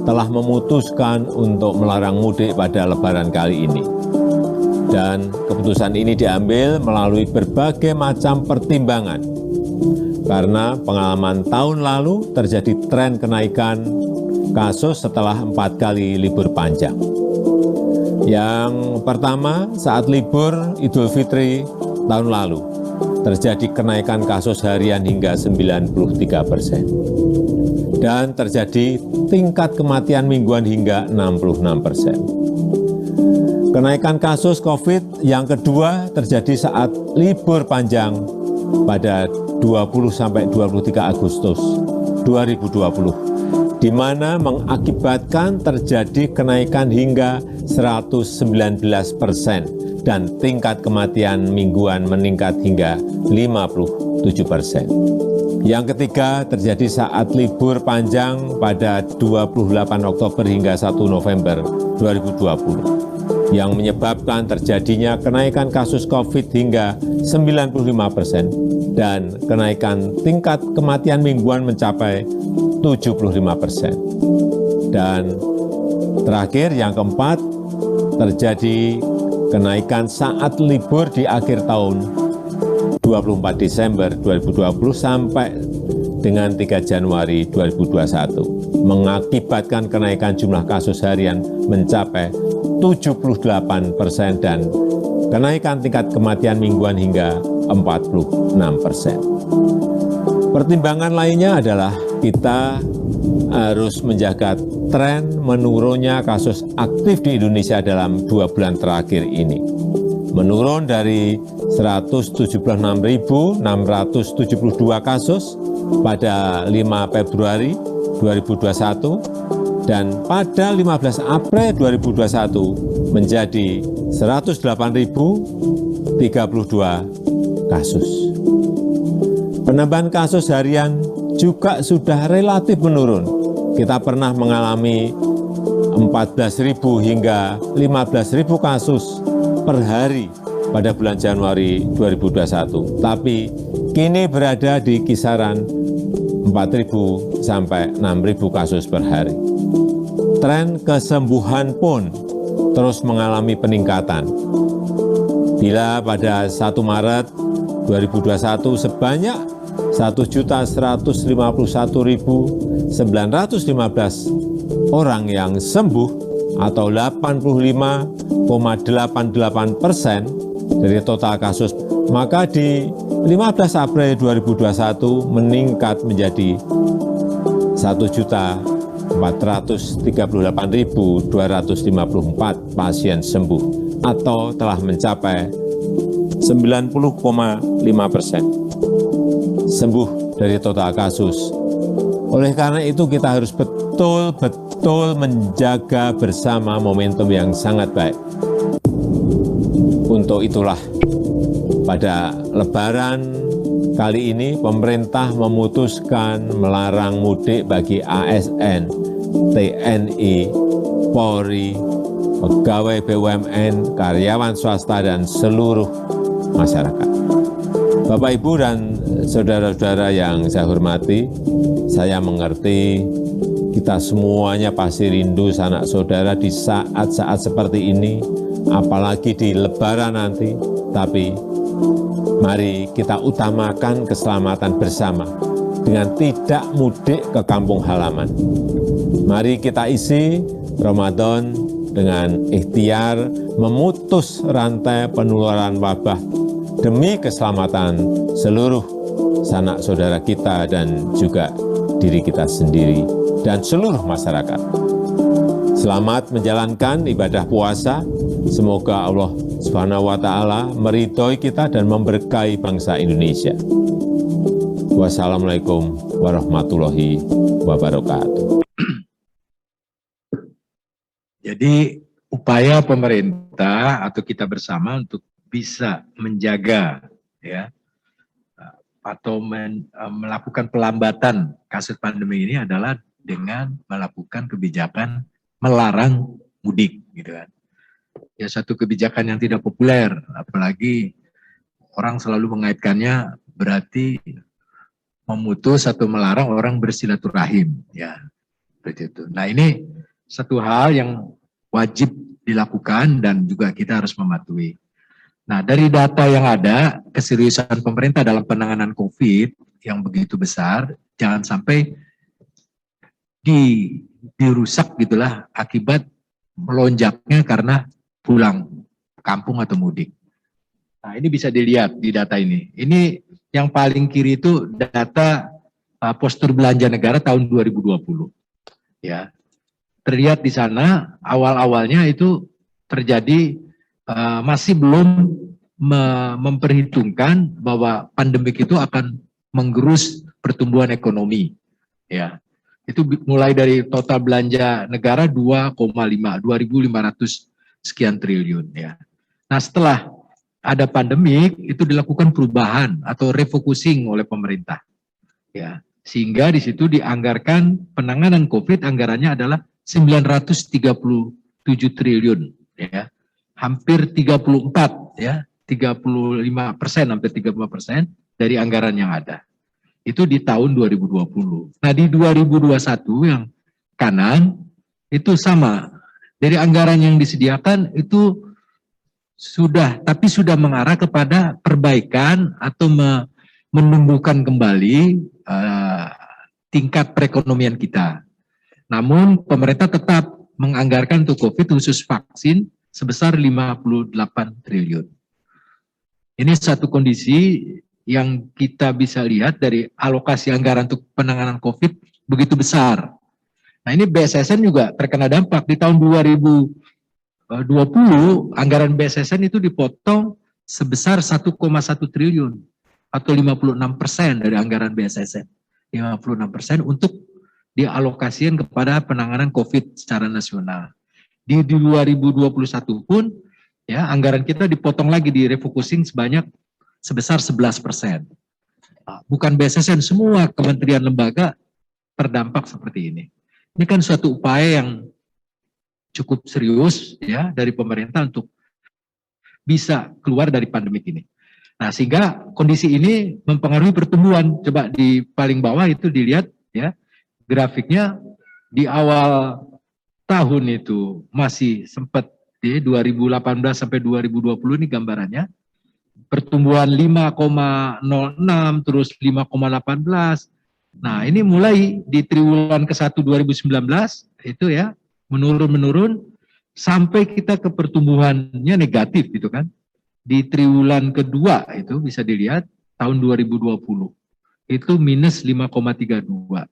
telah memutuskan untuk melarang mudik pada Lebaran kali ini. Dan keputusan ini diambil melalui berbagai macam pertimbangan. Karena pengalaman tahun lalu terjadi tren kenaikan kasus setelah 4 kali libur panjang. Yang pertama, saat libur Idul Fitri tahun lalu, terjadi kenaikan kasus harian hingga 93%. Dan terjadi tingkat kematian mingguan hingga 66%. Kenaikan kasus COVID yang kedua terjadi saat libur panjang pada 20-23 Agustus 2020, di mana mengakibatkan terjadi kenaikan hingga 119% dan tingkat kematian mingguan meningkat hingga 57%. Yang ketiga terjadi saat libur panjang pada 28 Oktober hingga 1 November 2020, yang menyebabkan terjadinya kenaikan kasus COVID hingga 95% dan kenaikan tingkat kematian mingguan mencapai 75%. Dan terakhir yang keempat, terjadi kenaikan saat libur di akhir tahun 24 Desember 2020 sampai dengan 3 Januari 2021, mengakibatkan kenaikan jumlah kasus harian mencapai 78% dan kenaikan tingkat kematian mingguan hingga 46%. Pertimbangan lainnya adalah kita harus menjaga tren menurunnya kasus aktif di Indonesia dalam 2 bulan terakhir ini. Menurun dari 176.672 kasus pada 5 Februari 2021 dan pada 15 April 2021 menjadi 108.032 kasus. Penambahan kasus harian juga sudah relatif menurun. Kita pernah mengalami 14.000 hingga 15.000 kasus per hari pada bulan Januari 2021, tapi kini berada di kisaran 4.000 sampai 6.000 kasus per hari. Tren kesembuhan pun terus mengalami peningkatan. Bila pada 1 Maret 2021 sebanyak 1.151.915 orang yang sembuh atau 85,88% dari total kasus, maka di 15 April 2021 meningkat menjadi 1.438.254 pasien sembuh atau telah mencapai 90,5% sembuh dari total kasus. Oleh karena itu kita harus betul-betul menjaga bersama momentum yang sangat baik. Untuk itulah pada Lebaran kali ini pemerintah memutuskan melarang mudik bagi ASN, TNI, Polri, pegawai BUMN, karyawan swasta, dan seluruh masyarakat. Bapak, Ibu, dan saudara-saudara yang saya hormati, saya mengerti kita semuanya pasti rindu sanak saudara di saat-saat seperti ini, apalagi di Lebaran nanti. Tapi mari kita utamakan keselamatan bersama dengan tidak mudik ke kampung halaman. Mari kita isi Ramadan dengan ikhtiar memutus rantai penularan wabah demi keselamatan seluruh sanak saudara kita dan juga diri kita sendiri dan seluruh masyarakat. Selamat menjalankan ibadah puasa. Semoga Allah Subhanahu wa Ta'ala meridhoi kita dan memberkahi bangsa Indonesia. Wassalamualaikum warahmatullahi wabarakatuh. Jadi upaya pemerintah atau kita bersama untuk bisa menjaga ya atau melakukan pelambatan kasus pandemi ini adalah dengan melakukan kebijakan melarang mudik, gitu kan. Ya, satu kebijakan yang tidak populer, apalagi orang selalu mengaitkannya berarti memutus atau melarang orang bersilaturahim, ya, seperti itu. Nah, ini satu hal yang wajib dilakukan dan juga kita harus mematuhi. Nah, dari data yang ada, keseriusan pemerintah dalam penanganan COVID yang begitu besar, jangan sampai dirusak gitulah akibat melonjaknya karena pulang kampung atau mudik. Nah, ini bisa dilihat di data ini. Ini yang paling kiri itu data postur belanja negara tahun 2020. Ya, terlihat di sana awal-awalnya itu terjadi masih belum memperhitungkan bahwa pandemik itu akan menggerus pertumbuhan ekonomi. Ya, itu mulai dari total belanja negara 2.500 sekian triliun. Ya. Nah, setelah ada pandemik itu dilakukan perubahan atau refocusing oleh pemerintah. Ya, sehingga di situ dianggarkan penanganan COVID anggarannya adalah 937 triliun. Ya. Hampir 34, ya, 35%, hampir 35% dari anggaran yang ada. Itu di tahun 2020. Nah, di 2021 yang kanan itu sama. Dari anggaran yang disediakan itu sudah mengarah kepada perbaikan atau menumbuhkan kembali tingkat perekonomian kita. Namun pemerintah tetap menganggarkan untuk COVID khusus vaksin sebesar 58 triliun. Ini satu kondisi yang kita bisa lihat dari alokasi anggaran untuk penanganan COVID begitu besar. Nah, ini BSSN juga terkena dampak. Di tahun 2020, anggaran BSSN itu dipotong sebesar 1,1 triliun atau 56% dari anggaran BSSN. 56% untuk dialokasikan kepada penanganan COVID secara nasional. Di 2021 pun ya anggaran kita dipotong lagi, di refocusing sebesar 11%. Bukan BSSN, semua kementerian lembaga terdampak seperti ini. Ini kan suatu upaya yang cukup serius ya dari pemerintah untuk bisa keluar dari pandemik ini. Nah, sehingga kondisi ini mempengaruhi pertumbuhan. Coba di paling bawah itu dilihat ya, grafiknya di awal tahun itu masih sempat di 2018 sampai 2020 ini gambarannya. Pertumbuhan 5,06 terus 5,18. Nah, ini mulai di triwulan ke-1 2019 itu ya menurun sampai kita ke pertumbuhannya negatif gitu kan. Di triwulan kedua itu bisa dilihat tahun 2020 itu minus 5,32.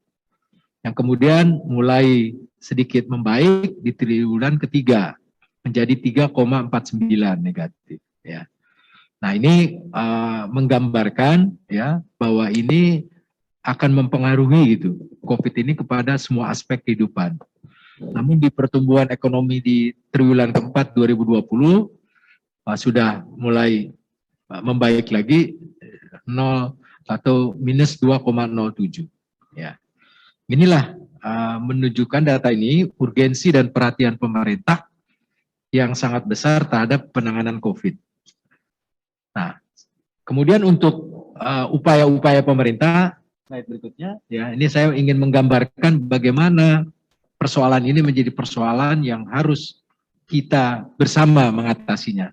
Yang kemudian mulai sedikit membaik di triwulan ketiga menjadi 3,49 negatif ya. Nah, ini menggambarkan ya bahwa ini akan mempengaruhi gitu COVID ini kepada semua aspek kehidupan. Namun di pertumbuhan ekonomi di triwulan keempat 2020 sudah mulai membaik lagi 0 atau minus 2,07 ya. Inilah menunjukkan data ini urgensi dan perhatian pemerintah yang sangat besar terhadap penanganan COVID. Nah, kemudian untuk upaya-upaya pemerintah, slide berikutnya ya, ini saya ingin menggambarkan bagaimana persoalan ini menjadi persoalan yang harus kita bersama mengatasinya.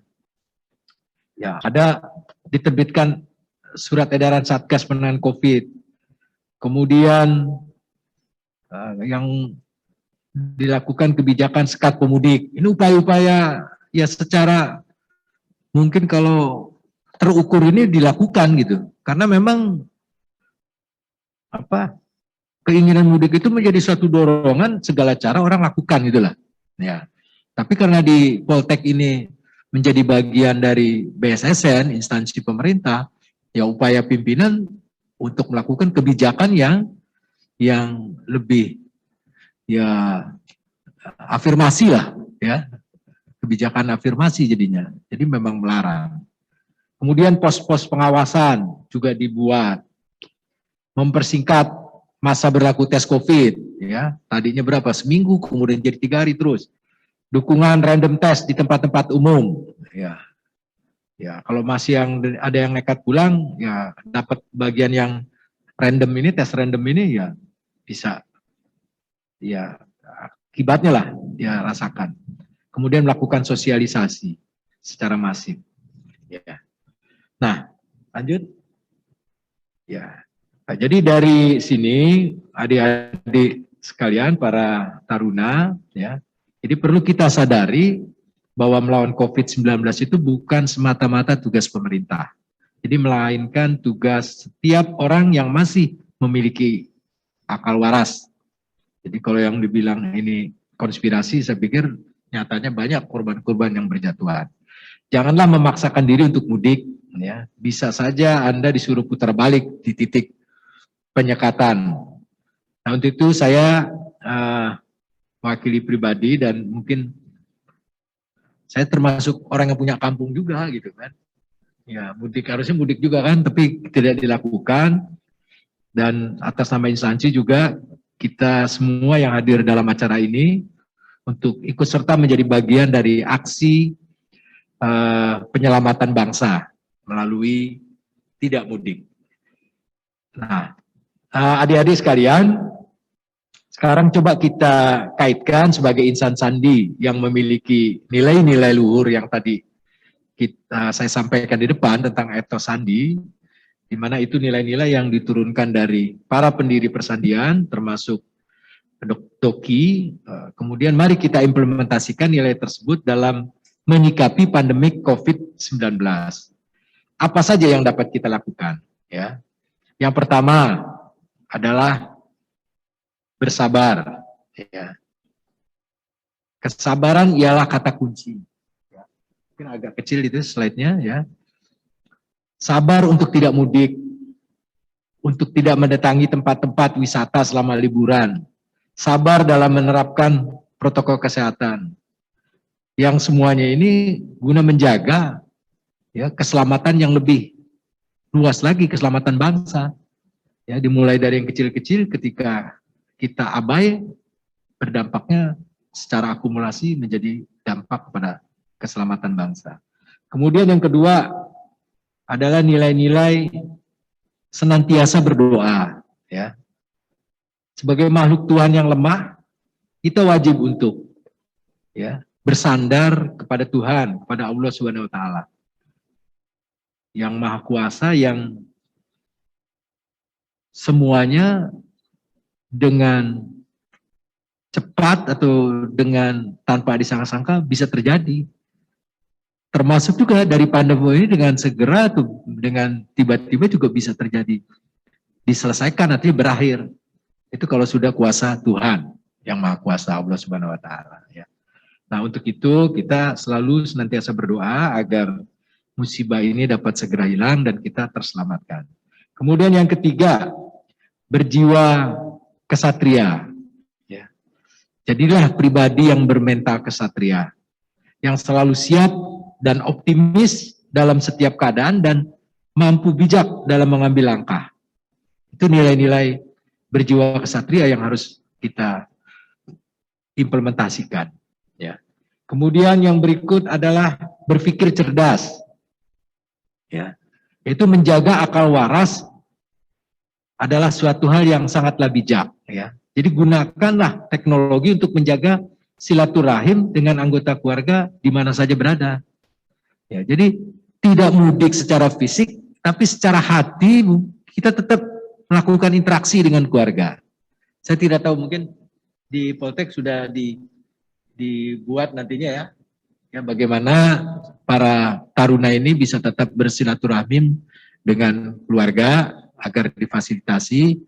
Ya, ada diterbitkan surat edaran Satgas penanganan COVID. Kemudian yang dilakukan kebijakan sekat pemudik. Ini upaya-upaya ya secara mungkin kalau terukur ini dilakukan gitu. Karena memang keinginan mudik itu menjadi suatu dorongan, segala cara orang lakukan gitulah. Ya. Tapi karena di Poltek ini menjadi bagian dari BSSN, instansi pemerintah, ya upaya pimpinan untuk melakukan kebijakan yang lebih ya afirmasi lah ya, kebijakan afirmasi jadinya. Jadi memang melarang. Kemudian pos-pos pengawasan juga dibuat, mempersingkat masa berlaku tes COVID ya, tadinya berapa, seminggu kemudian jadi 3 hari terus. Dukungan random test di tempat-tempat umum ya. Ya, kalau masih ada yang nekat pulang ya dapat bagian yang random ini, tes random ini ya bisa ya akibatnya lah ya rasakan. Kemudian melakukan sosialisasi secara masif. Ya. Nah, lanjut. Ya. Nah, jadi dari sini adik-adik sekalian para taruna ya. Jadi perlu kita sadari bahwa melawan COVID-19 itu bukan semata-mata tugas pemerintah. Jadi melainkan tugas setiap orang yang masih memiliki akal waras. Jadi kalau yang dibilang ini konspirasi, saya pikir nyatanya banyak korban-korban yang berjatuhan. Janganlah memaksakan diri untuk mudik. Ya. Bisa saja Anda disuruh putar balik di titik penyekatan. Nah, untuk itu saya wakili pribadi dan mungkin saya termasuk orang yang punya kampung juga gitu kan. Ya, mudik harusnya mudik juga kan, tapi tidak dilakukan. Dan atas nama instansi juga kita semua yang hadir dalam acara ini untuk ikut serta menjadi bagian dari aksi penyelamatan bangsa melalui tidak mudik. Nah, adik-adik sekalian, sekarang coba kita kaitkan sebagai insan sandi yang memiliki nilai-nilai luhur yang tadi saya sampaikan di depan tentang etos sandi, di mana itu nilai-nilai yang diturunkan dari para pendiri persandian, termasuk Doki. Kemudian mari kita implementasikan nilai tersebut dalam menyikapi pandemik COVID-19. Apa saja yang dapat kita lakukan? Ya, yang pertama adalah bersabar. Ya. Kesabaran ialah kata kunci. Ya. Mungkin agak kecil itu slide-nya ya. Sabar untuk tidak mudik, untuk tidak mendatangi tempat-tempat wisata selama liburan. Sabar dalam menerapkan protokol kesehatan. Yang semuanya ini guna menjaga ya keselamatan yang lebih luas lagi, keselamatan bangsa. Ya, dimulai dari yang kecil-kecil, ketika kita abai, berdampaknya secara akumulasi menjadi dampak kepada keselamatan bangsa. Kemudian yang kedua adalah nilai-nilai senantiasa berdoa, ya. Sebagai makhluk Tuhan yang lemah, kita wajib untuk ya bersandar kepada Tuhan, kepada Allah Subhanahu wa taala. Yang Maha Kuasa, yang semuanya dengan cepat atau dengan tanpa disangka-sangka bisa terjadi. Termasuk juga dari pandemi ini dengan segera atau dengan tiba-tiba juga bisa terjadi. Diselesaikan, artinya berakhir. Itu kalau sudah kuasa Tuhan, yang Maha Kuasa Allah Subhanahu wa taala, ya. Nah, untuk itu kita selalu senantiasa berdoa agar musibah ini dapat segera hilang dan kita terselamatkan. Kemudian yang ketiga, berjiwa kesatria, ya. Jadilah pribadi yang bermental kesatria, yang selalu siap dan optimis dalam setiap keadaan dan mampu bijak dalam mengambil langkah. Itu nilai-nilai berjiwa kesatria yang harus kita implementasikan, ya. Kemudian yang berikut adalah berpikir cerdas, ya. Itu menjaga akal waras adalah suatu hal yang sangatlah bijak, ya. Jadi gunakanlah teknologi untuk menjaga silaturahim dengan anggota keluarga di mana saja berada. Ya, jadi tidak mudik secara fisik, tapi secara hati kita tetap melakukan interaksi dengan keluarga. Saya tidak tahu, mungkin di Poltek sudah dibuat nantinya ya bagaimana para taruna ini bisa tetap bersilaturahim dengan keluarga agar difasilitasi.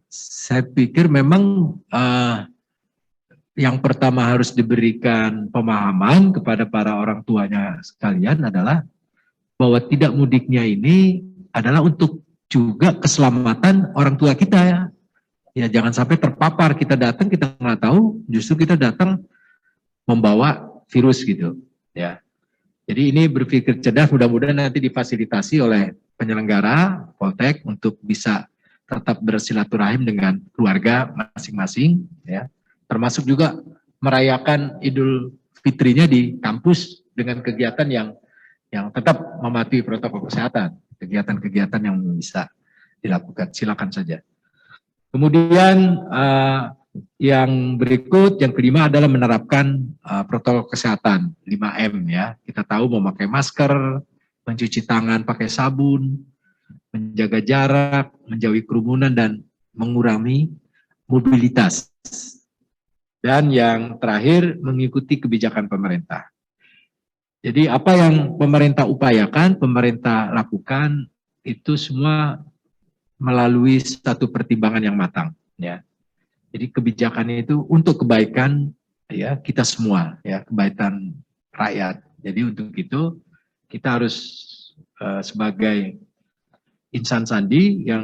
Saya pikir memang yang pertama harus diberikan pemahaman kepada para orang tuanya sekalian adalah bahwa tidak mudiknya ini adalah untuk juga keselamatan orang tua kita, ya. Ya, jangan sampai terpapar, kita datang kita nggak tahu, justru kita datang membawa virus gitu, ya. Jadi ini berpikir cerdas, mudah-mudahan nanti difasilitasi oleh penyelenggara Poltek untuk bisa tetap bersilaturahim dengan keluarga masing-masing, ya. Termasuk juga merayakan Idul Fitrinya di kampus dengan kegiatan yang tetap mematuhi protokol kesehatan, kegiatan-kegiatan yang bisa dilakukan, silakan saja. Kemudian yang berikut, yang kelima adalah menerapkan protokol kesehatan 5M, ya. Kita tahu memakai masker, mencuci tangan pakai sabun, menjaga jarak, menjauhi kerumunan dan mengurangi mobilitas. Dan yang terakhir, mengikuti kebijakan pemerintah. Jadi apa yang pemerintah upayakan, pemerintah lakukan, itu semua melalui satu pertimbangan yang matang, ya. Jadi kebijakan itu untuk kebaikan, ya, kita semua, ya, kebaikan rakyat. Jadi untuk itu kita harus sebagai insan sandi yang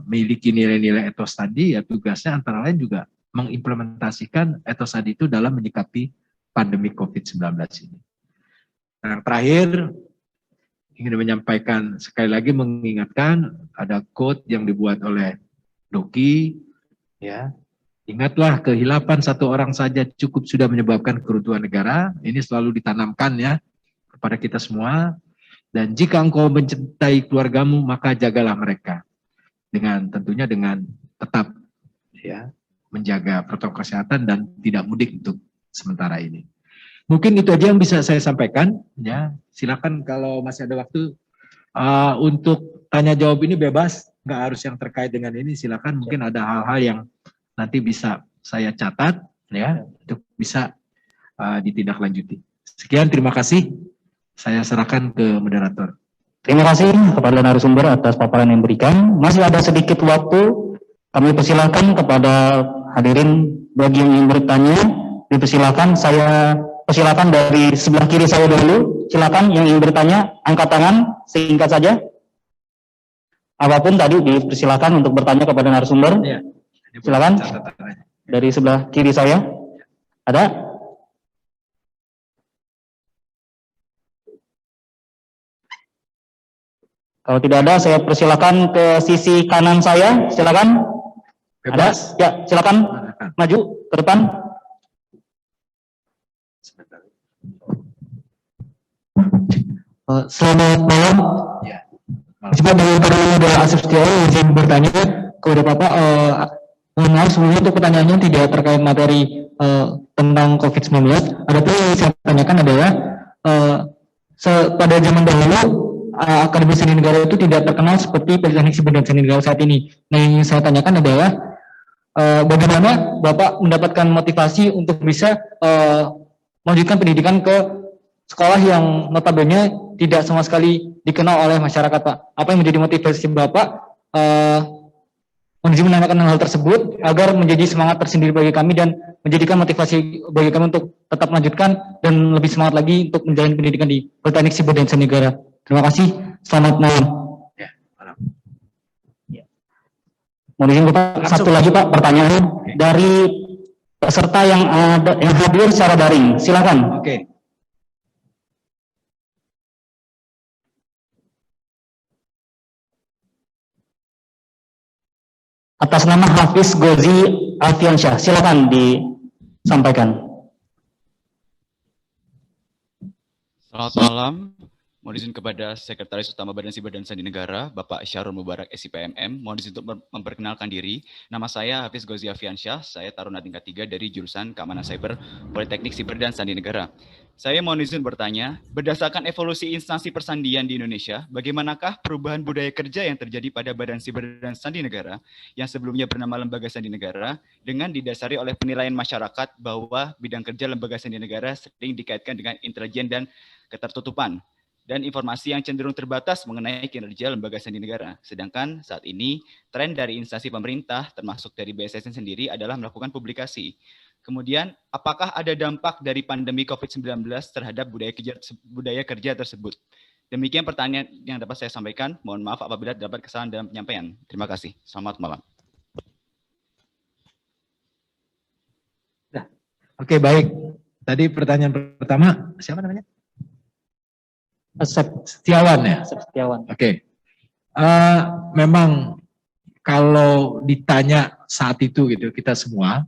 memiliki nilai-nilai etos tadi, ya, tugasnya antara lain juga mengimplementasikan etos tadi itu dalam menyikapi pandemi COVID-19 ini. Nah, yang terakhir, ingin menyampaikan sekali lagi, mengingatkan ada quote yang dibuat oleh Doki, ya. Ingatlah, kehilapan satu orang saja cukup sudah menyebabkan keruntuhan negara. Ini selalu ditanamkan, ya, kepada kita semua. Dan jika engkau mencintai keluargamu, maka jagalah mereka tentunya dengan tetap, ya, menjaga protokol kesehatan dan tidak mudik untuk sementara ini. Mungkin itu aja yang bisa saya sampaikan, ya. Silakan kalau masih ada waktu untuk tanya jawab, ini bebas, nggak harus yang terkait dengan ini. Silakan, mungkin ada hal-hal yang nanti bisa saya catat, ya, untuk bisa ditindaklanjuti. Sekian, terima kasih. Saya serahkan ke moderator. Terima kasih kepada narasumber atas paparan yang diberikan. Masih ada sedikit waktu, kami persilakan kepada hadirin bagi yang ingin bertanya, dipersilakan. Saya persilakan dari sebelah kiri saya dulu. Silakan yang ingin bertanya, angkat tangan, singkat saja. Apapun tadi dipersilakan untuk bertanya kepada narasumber. Ya, silakan. Dari sebelah kiri saya. Ada? Kalau tidak ada, saya persilakan ke sisi kanan saya. Silakan. Bebas. Ada? Ya, silakan maju ke depan. Selamat malam. Coba dari Parlimen Asep Setiawan izin bertanya kepada Bapak. Mohon maaf sebelumnya untuk pertanyaannya tidak terkait materi tentang COVID-19. Adapun yang saya tanyakan adalah pada zaman dahulu Akademi Seni Negara itu tidak terkenal seperti Politeknik Siber dan Seni Negara saat ini. Nah, yang ingin saya tanyakan adalah bagaimana Bapak mendapatkan motivasi untuk bisa melanjutkan pendidikan ke sekolah yang notabene tidak sama sekali dikenal oleh masyarakat, Pak. Apa yang menjadi motivasi Bapak menuju menanyakan hal tersebut agar menjadi semangat tersendiri bagi kami dan menjadikan motivasi bagi kami untuk tetap melanjutkan dan lebih semangat lagi untuk menjalani pendidikan di Politeknik Siber dan Seni Negara. Terima kasih. Selamat malam. Mohon Bapak, satu lagi Pak pertanyaan dari peserta yang hadir secara daring. Silakan. Oke. Atas nama Hafiz Gozi Alfiansyah, silakan disampaikan. Selamat malam. Mohon izin kepada Sekretaris Utama Badan Siber dan Sandi Negara, Bapak Syarul Mubarak SIPMM. Mohon izin untuk memperkenalkan diri. Nama saya Hafiz Gozi Alfiansyah, saya Taruna tingkat 3 dari jurusan Keamanan Cyber Politeknik Siber dan Sandi Negara. Saya mohon izin bertanya, berdasarkan evolusi instansi persandian di Indonesia, bagaimanakah perubahan budaya kerja yang terjadi pada Badan Siber dan Sandi Negara yang sebelumnya bernama Lembaga Sandi Negara dengan didasari oleh penilaian masyarakat bahwa bidang kerja Lembaga Sandi Negara sering dikaitkan dengan intelijen dan ketertutupan dan informasi yang cenderung terbatas mengenai kinerja Lembaga Sandi Negara. Sedangkan saat ini, tren dari instansi pemerintah, termasuk dari BSSN sendiri, adalah melakukan publikasi. Kemudian, apakah ada dampak dari pandemi COVID-19 terhadap budaya kerja tersebut? Demikian pertanyaan yang dapat saya sampaikan. Mohon maaf apabila dapat kesalahan dalam penyampaian. Terima kasih. Selamat malam. Oke, baik. Tadi pertanyaan pertama, siapa namanya? Asep Setiawan ya? Asep Setiawan. Oke. Memang kalau ditanya saat itu gitu, kita semua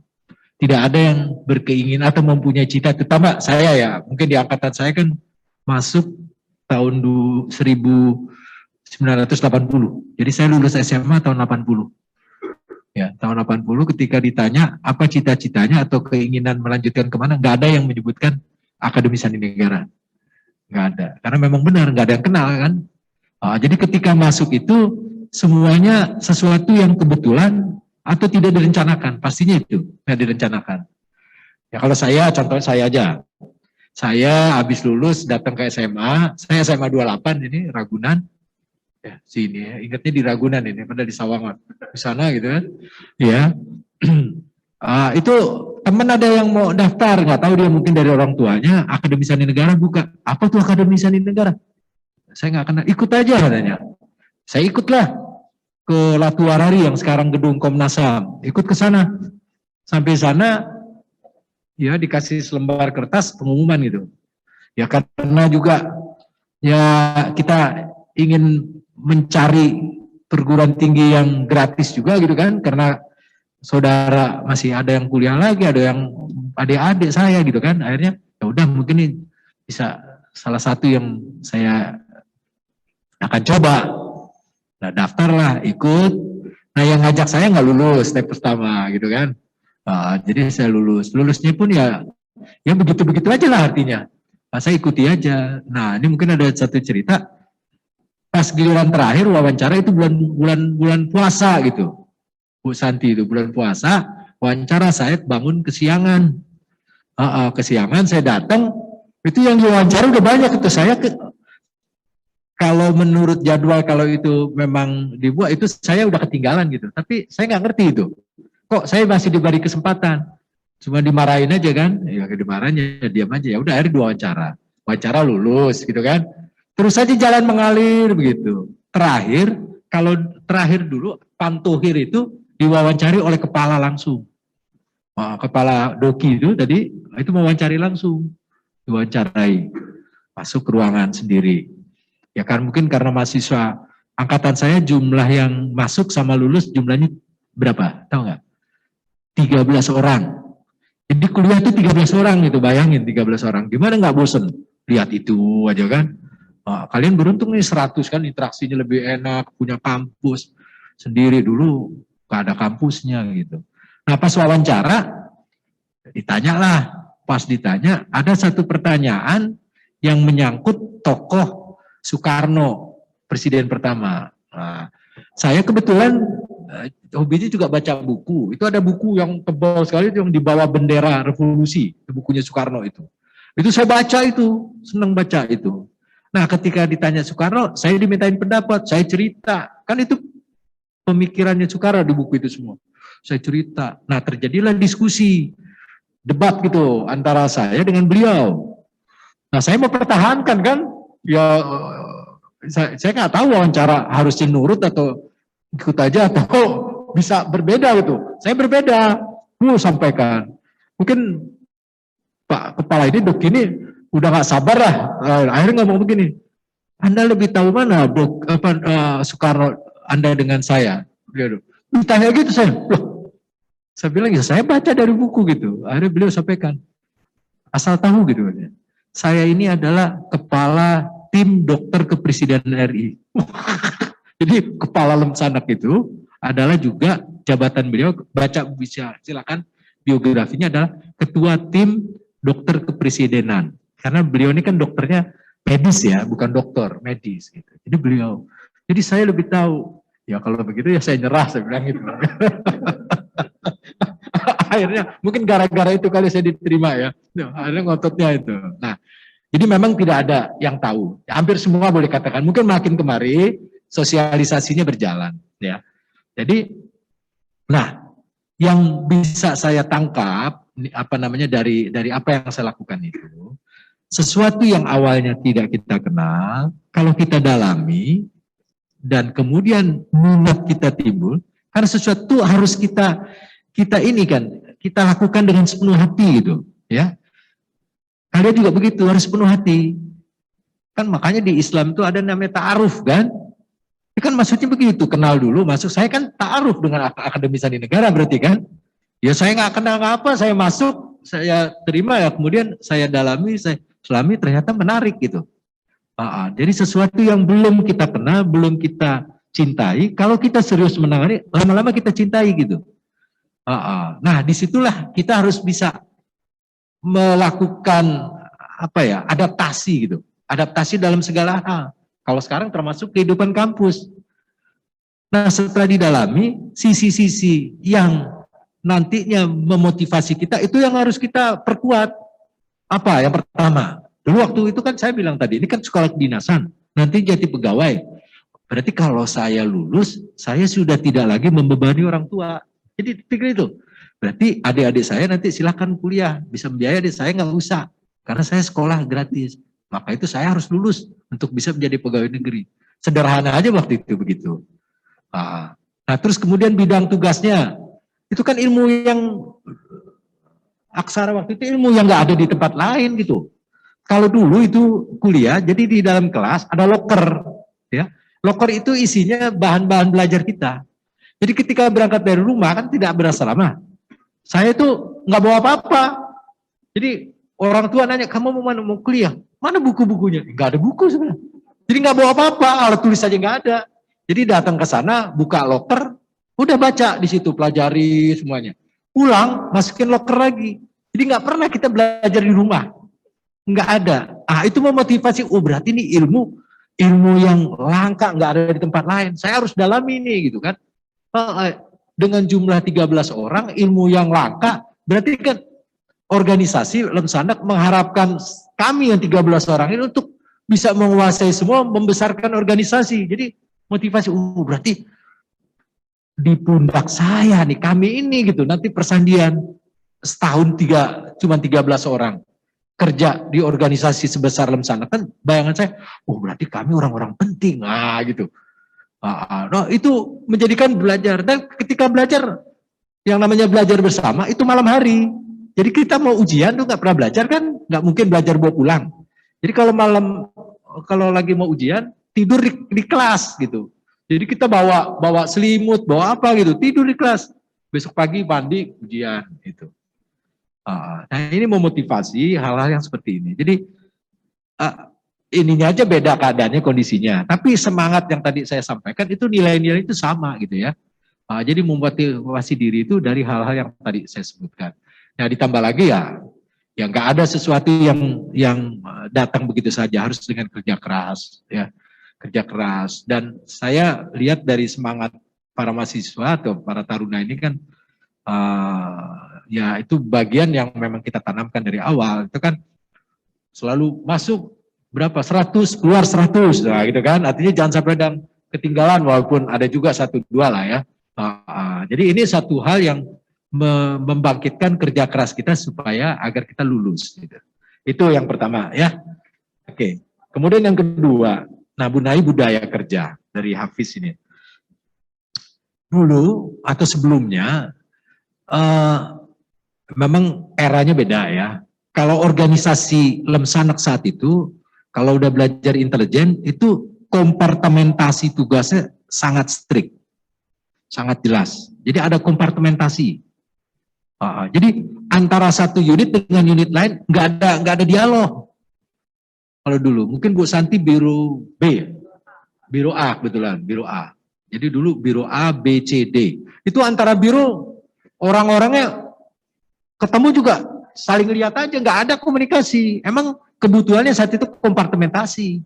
tidak ada yang berkeinginan atau mempunyai cita, terutama saya ya, mungkin di angkatan saya kan masuk tahun 1980. Jadi saya lulus SMA tahun 80. Ya, tahun 80 ketika ditanya apa cita-citanya atau keinginan melanjutkan kemana, nggak ada yang menyebutkan Akademi Sandi Negara. Nggak ada, karena memang benar nggak ada yang kenal kan. Jadi ketika masuk itu semuanya sesuatu yang kebetulan atau tidak direncanakan, pastinya itu tidak direncanakan. Ya kalau saya, contohnya saya aja, saya habis lulus datang ke SMA, saya SMA 28 ini Ragunan, ya sini ya, ingatnya di Ragunan ini, pada di Sawangan, di sana gitu kan, ya. Itu teman ada yang mau daftar, nggak tahu dia mungkin dari orang tuanya, Akademi Sandi Negara buka, apa tuh Akademi Sandi Negara? Saya nggak kenal, ikut aja katanya, saya ikutlah ke Latuarari yang sekarang gedung Komnas HAM, ikut ke sana, sampai sana ya dikasih selembar kertas pengumuman gitu, ya karena juga ya kita ingin mencari perguruan tinggi yang gratis juga gitu kan, karena saudara masih ada yang kuliah lagi, ada yang adik-adik saya gitu kan, akhirnya ya udah mungkin ini bisa salah satu yang saya akan coba. Nah daftarlah, ikut. Nah yang ngajak saya nggak lulus step pertama gitu kan. Jadi saya lulus. Lulusnya pun ya begitu-begitu aja lah artinya. Saya ikuti aja. Nah ini mungkin ada satu cerita. Pas giliran terakhir wawancara itu bulan puasa gitu. Bu Santi itu bulan puasa, wawancara saya bangun kesiangan. Kesiangan saya datang, itu yang diwawancara udah banyak itu saya kalau menurut jadwal kalau itu memang dibuat itu saya udah ketinggalan gitu. Tapi saya nggak ngerti itu. Kok saya masih diberi kesempatan? Cuma dimarahin aja kan? Ya dimarahin ya diam aja. Ya udah akhirnya diwawancara. Wawancara lulus gitu kan. Terus aja jalan mengalir begitu. Terakhir, kalau terakhir dulu Pantuhir itu diwawancari oleh kepala langsung. Kepala Doki itu tadi itu mewawancari langsung. Diwawancarai. Masuk ke ruangan sendiri. Ya kan mungkin karena mahasiswa angkatan saya jumlah yang masuk sama lulus jumlahnya berapa? Tahu nggak? 13 orang. Jadi kuliah itu 13 orang itu, bayangin 13 orang. Gimana nggak bosen? lihat itu aja kan. Kalian beruntung nih 100 kan, interaksinya lebih enak, punya kampus sendiri, dulu gak ada kampusnya gitu. Nah pas wawancara, ditanyalah, pas ditanya ada satu pertanyaan yang menyangkut tokoh Soekarno, presiden pertama. Nah, saya kebetulan hobinya juga baca buku. Itu ada buku yang tebal sekali yang di bawah bendera revolusi, bukunya Soekarno itu. Itu saya baca itu, senang baca itu. Nah ketika ditanya Soekarno, saya dimintain pendapat, saya cerita. Kan itu pemikirannya Soekarno di buku itu semua. Saya cerita. Nah terjadilah diskusi, debat gitu antara saya dengan beliau. Nah saya mau pertahankan kan, ya saya nggak tahu wawancara harusnya nurut atau ikut aja atau bisa berbeda gitu. Saya berbeda, sampaikan. Mungkin Pak Kepala ini dok ini udah nggak sabar lah, akhirnya ngomong begini, Anda lebih tahu mana Soekarno Anda dengan saya? Ditanya gitu saya bilang ya saya baca dari buku gitu. Akhirnya beliau sampaikan, asal tahu gitu, saya ini adalah kepala tim dokter kepresidenan RI. Jadi kepala Lemsanak itu adalah juga jabatan beliau, baca bisa silakan biografinya adalah ketua tim dokter kepresidenan. Karena beliau ini kan dokternya medis ya, bukan dokter, medis gitu. Jadi beliau, jadi saya lebih tahu. Ya kalau begitu ya saya nyerah, saya bilang gitu. Akhirnya mungkin gara-gara itu kali saya diterima ya. Akhirnya ngototnya itu. Nah, jadi memang tidak ada yang tahu. Ya, hampir semua boleh katakan. Mungkin makin kemari sosialisasinya berjalan ya. Jadi, nah yang bisa saya tangkap dari apa yang saya lakukan itu, sesuatu yang awalnya tidak kita kenal, kalau kita dalami dan kemudian minat kita timbul, karena sesuatu harus kita ini kan, kita lakukan dengan sepenuh hati gitu, ya. Kalian juga begitu, harus sepenuh hati. Kan makanya di Islam itu ada namanya ta'aruf kan? Ini kan maksudnya begitu, kenal dulu, masuk. Saya kan ta'aruf dengan Akademi Sandi Negara berarti kan? Ya saya nggak kenal apa, saya masuk, saya terima ya, kemudian saya dalami, saya selami, ternyata menarik gitu. Jadi sesuatu yang belum kita kenal, belum kita cintai, kalau kita serius menangani, lama-lama kita cintai gitu. Nah disitulah kita harus bisa melakukan adaptasi gitu, adaptasi dalam segala hal. Kalau sekarang termasuk kehidupan kampus. Nah setelah didalami, sisi-sisi yang nantinya memotivasi kita, itu yang harus kita perkuat. Apa? Yang pertama, dulu waktu itu kan saya bilang tadi, ini kan sekolah kedinasan, nanti jadi pegawai. Berarti kalau saya lulus, saya sudah tidak lagi membebani orang tua. Jadi pikir itu. Berarti adik-adik saya nanti silakan kuliah, bisa membiayai adik saya nggak usah, karena saya sekolah gratis. Maka itu saya harus lulus untuk bisa menjadi pegawai negeri. Sederhana aja waktu itu begitu. Nah terus kemudian bidang tugasnya, itu kan ilmu yang aksara waktu itu, ilmu yang nggak ada di tempat lain gitu. Kalau dulu itu kuliah, jadi di dalam kelas ada loker, ya. Loker itu isinya bahan-bahan belajar kita. Jadi ketika berangkat dari rumah kan tidak berasa lama. Saya tuh nggak bawa apa-apa. Jadi orang tua nanya, kamu mau mana, mau kuliah? Mana buku-bukunya? Nggak ada buku sebenarnya. Jadi nggak bawa apa-apa, alat tulis aja nggak ada. Jadi datang ke sana, buka loker, udah baca di situ, pelajari semuanya. Pulang, masukin loker lagi. Jadi nggak pernah kita belajar di rumah. Nggak ada. Itu memotivasi, berarti ini ilmu yang langka, nggak ada di tempat lain. Saya harus dalami ini, gitu kan. Dengan jumlah 13 orang, ilmu yang langka, berarti kan organisasi Lemsanak mengharapkan kami yang 13 orang ini untuk bisa menguasai semua, membesarkan organisasi. Jadi motivasi, berarti di pundak saya nih, kami ini gitu, nanti persandian setahun cuma 13 orang kerja di organisasi sebesar Lemsanak, kan bayangan saya, berarti kami orang-orang penting, gitu. Nah, itu menjadikan belajar, dan ketika belajar, yang namanya belajar bersama itu malam hari. Jadi kita mau ujian tuh nggak pernah belajar kan, nggak mungkin belajar bawa pulang. Jadi kalau lagi mau ujian, tidur di kelas gitu. Jadi kita bawa selimut, bawa apa gitu, tidur di kelas. Besok pagi mandi, ujian gitu. Nah ini memotivasi hal-hal yang seperti ini. Jadi ininya aja beda keadaannya, kondisinya. Tapi semangat yang tadi saya sampaikan itu nilai-nilai itu sama gitu ya. Jadi memotivasi diri itu dari hal-hal yang tadi saya sebutkan. Nah ditambah lagi ya nggak ada sesuatu yang datang begitu saja, harus dengan kerja keras ya, kerja keras. Dan saya lihat dari semangat para mahasiswa atau para taruna ini kan ya itu bagian yang memang kita tanamkan dari awal. Itu kan selalu masuk berapa 100 keluar 100, nah gitu kan, artinya jangan sampai ada ketinggalan, walaupun ada juga 1-2 lah ya. Jadi ini satu hal yang membangkitkan kerja keras kita supaya agar kita lulus gitu. Itu yang pertama ya. Oke. Kemudian yang kedua, nah benahi budaya kerja dari Hafiz ini. Dulu atau sebelumnya memang eranya beda ya. Kalau organisasi Lemsanak saat itu, kalau udah belajar intelijen, itu kompartementasi tugasnya sangat strict, sangat jelas. Jadi ada kompartementasi. Jadi antara satu unit dengan unit lain nggak ada dialog. Kalau dulu, mungkin Bu Santi biro B, biro A kebetulan, biro A. Jadi dulu biro A, B, C, D. Itu antara biro orang-orangnya ketemu juga saling lihat aja, nggak ada komunikasi. Emang kebutuhannya saat itu kompartementasi.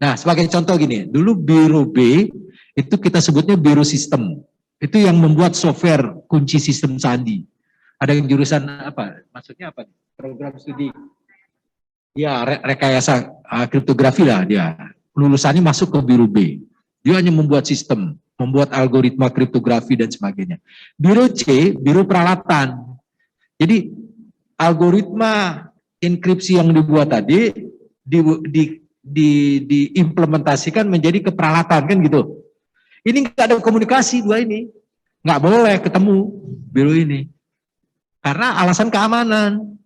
Nah, sebagai contoh gini, dulu biro B itu kita sebutnya biro sistem. Itu yang membuat software kunci sistem sandi. Ada yang jurusan apa? Maksudnya apa? Program studi. Ya, rekayasa kriptografi lah dia. Lulusannya masuk ke biro B. Dia hanya membuat sistem, membuat algoritma kriptografi dan sebagainya. Biro C, biro peralatan. Jadi algoritma enkripsi yang dibuat tadi diimplementasikan menjadi keperalatan kan gitu. Ini nggak ada komunikasi dua ini, nggak boleh ketemu biro ini karena alasan keamanan.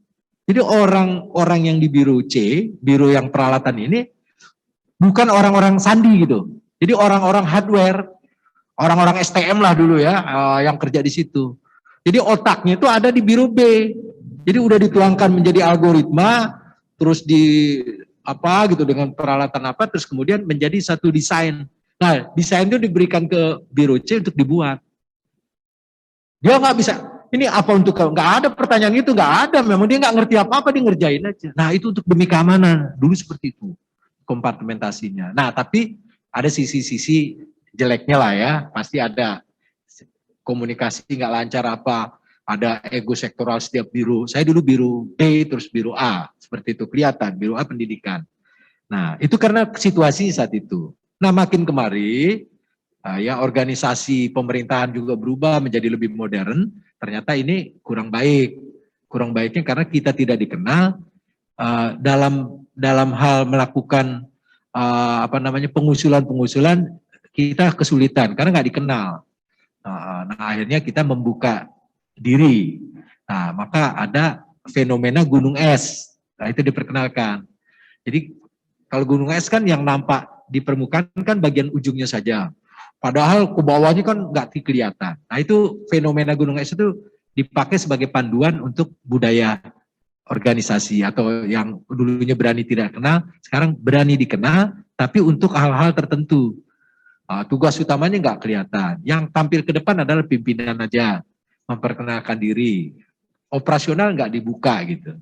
Jadi orang-orang yang di biro C, biro yang peralatan ini bukan orang-orang sandi gitu. Jadi orang-orang hardware, orang-orang STM lah dulu ya, yang kerja di situ. Jadi otaknya itu ada di biro B. Jadi udah dituangkan menjadi algoritma, terus di apa gitu dengan peralatan apa, terus kemudian menjadi satu desain. Nah, desain itu diberikan ke biro C untuk dibuat. Dia nggak bisa, ini apa untuk kamu? Nggak ada pertanyaan itu, nggak ada. Memang dia nggak ngerti apa-apa, dia ngerjain aja. Nah, itu untuk demi keamanan. Dulu seperti itu kompartementasinya. Nah, tapi ada sisi-sisi jeleknya lah ya, pasti ada komunikasi nggak lancar apa, ada ego sektoral setiap biro. Saya dulu biro B, terus biro A, seperti itu kelihatan, biro A pendidikan. Nah, itu karena situasi saat itu. Nah, makin kemari, ya organisasi pemerintahan juga berubah menjadi lebih modern, ternyata ini kurang baik. Kurang baiknya karena kita tidak dikenal dalam hal melakukan pengusulan kita kesulitan karena nggak dikenal. Nah, akhirnya kita membuka diri. Nah, maka ada fenomena gunung es. Nah, itu diperkenalkan. Jadi kalau gunung es kan yang nampak di permukaan kan bagian ujungnya saja. Padahal ke bawahnya kan nggak kelihatan. Nah, itu fenomena gunung es itu dipakai sebagai panduan untuk budaya organisasi atau yang dulunya berani tidak kenal, sekarang berani dikenal, tapi untuk hal-hal tertentu. Tugas utamanya nggak kelihatan. Yang tampil ke depan adalah pimpinan aja, memperkenalkan diri. Operasional nggak dibuka gitu.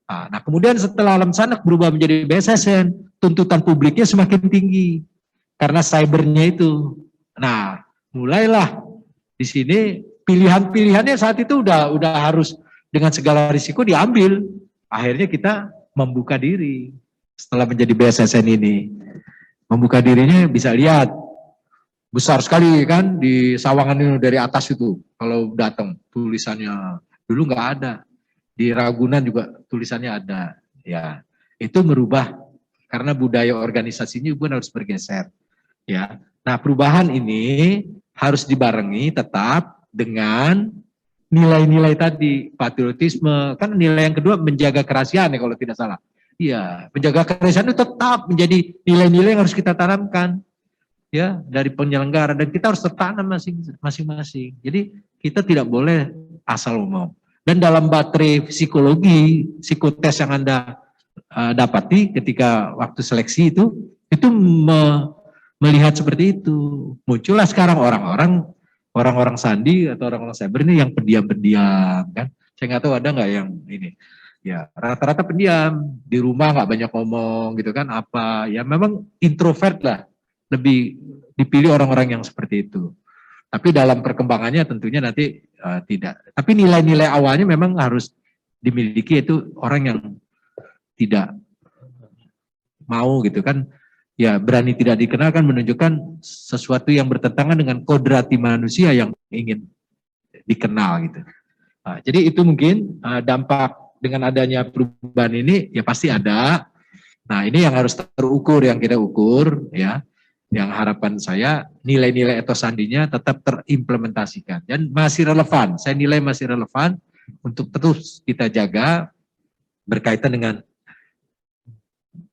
Nah, kemudian setelah Lemsanak berubah menjadi BSSN, tuntutan publiknya semakin tinggi karena cybernya itu. Nah, mulailah di sini pilihan-pilihannya saat itu udah harus dengan segala risiko diambil. Akhirnya kita membuka diri setelah menjadi BSSN ini. Membuka dirinya bisa lihat besar sekali kan di Sawangan ini dari atas itu. Kalau datang tulisannya dulu nggak ada. Di Ragunan juga tulisannya ada. Ya, itu merubah karena budaya organisasinya pun harus bergeser. Ya, nah perubahan ini harus dibarengi tetap dengan nilai-nilai tadi, patriotisme. Kan nilai yang kedua menjaga kerahasiaan ya kalau tidak salah. Iya, menjaga kerahasiaan itu tetap menjadi nilai-nilai yang harus kita tanamkan. Ya, dari penyelenggara dan kita harus tertanam masing-masing. Jadi kita tidak boleh asal ngomong. Dan dalam baterai psikologi, psikotes yang Anda dapati ketika waktu seleksi itu melihat seperti itu. Muncullah sekarang orang-orang sandi atau orang-orang cyber ini yang pendiam-pendiam kan. Saya nggak tahu ada nggak yang ini. Ya rata-rata pendiam, di rumah nggak banyak ngomong gitu kan, apa ya memang introvert lah, lebih dipilih orang-orang yang seperti itu. Tapi dalam perkembangannya tentunya nanti tidak. Tapi nilai-nilai awalnya memang harus dimiliki, itu orang yang tidak mau gitu kan, ya berani tidak dikenal kan menunjukkan sesuatu yang bertentangan dengan kodrati manusia yang ingin dikenal gitu. Jadi itu mungkin dampak dengan adanya perubahan ini ya pasti ada. Nah ini yang harus terukur, yang kita ukur ya. Yang harapan saya nilai-nilai etos sandinya tetap terimplementasikan dan masih relevan. Saya nilai masih relevan untuk terus kita jaga berkaitan dengan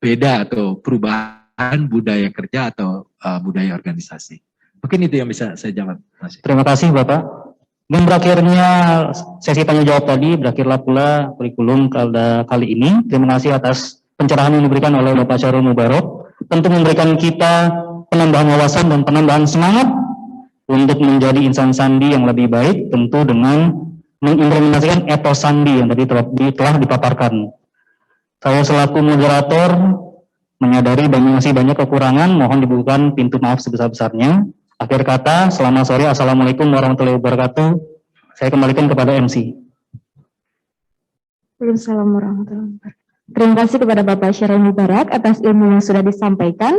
beda atau perubahan budaya kerja atau budaya organisasi. Mungkin itu yang bisa saya jawab. Terima kasih Bapak. Dan berakhirnya sesi tanya jawab tadi, berakhirlah pula kurikulum kali ini. Terima kasih atas pencerahan yang diberikan oleh Bapak Syarul Mubarak. Tentu memberikan kita penambahan wawasan dan penambahan semangat untuk menjadi insan sandi yang lebih baik, tentu dengan mengimplementasikan etos sandi yang tadi telah dipaparkan. Saya selaku moderator menyadari masih banyak kekurangan, mohon dibukakan pintu maaf sebesar-besarnya. Akhir kata, selamat sore, Assalamualaikum warahmatullahi wabarakatuh. Saya kembalikan kepada MC. Waalaikumsalam warahmatullahi wabarakatuh. Terima kasih kepada Bapak Syarul Mubarak atas ilmu yang sudah disampaikan,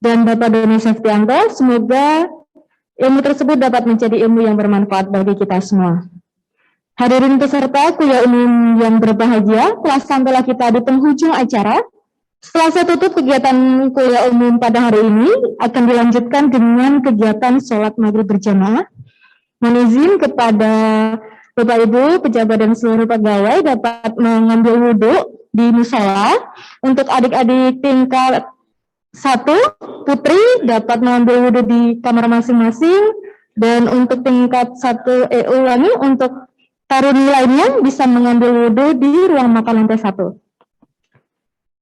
dan Bapak Doni Seftianto, semoga ilmu tersebut dapat menjadi ilmu yang bermanfaat bagi kita semua. Hadirin peserta kuliah umum yang berbahagia, telah sampailah kita di penghujung acara. Setelah saya tutup kegiatan kuliah umum pada hari ini, akan dilanjutkan dengan kegiatan sholat maghrib berjamaah. Mohon izin kepada Bapak Ibu, pejabat dan seluruh pegawai dapat mengambil wudhu di musola. Untuk adik-adik tingkat 1 putri dapat mengambil wudhu di kamar masing-masing, dan untuk tingkat 1 ulangi untuk taruni lainnya bisa mengambil wudhu di ruang makan lantai 1.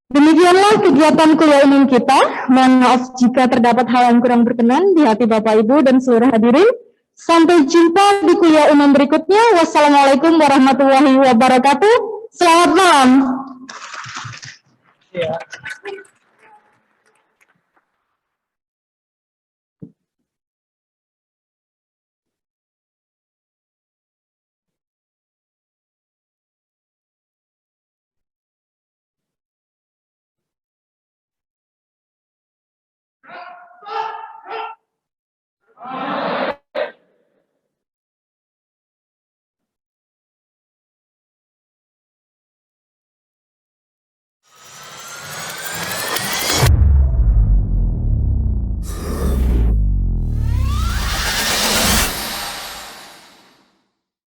Demikianlah kegiatan kuliah umum kita. Mohon maaf jika terdapat hal yang kurang berkenan di hati Bapak Ibu dan seluruh hadirin. Sampai jumpa di kuliah umum berikutnya. Wassalamualaikum warahmatullahi wabarakatuh. Selamat malam.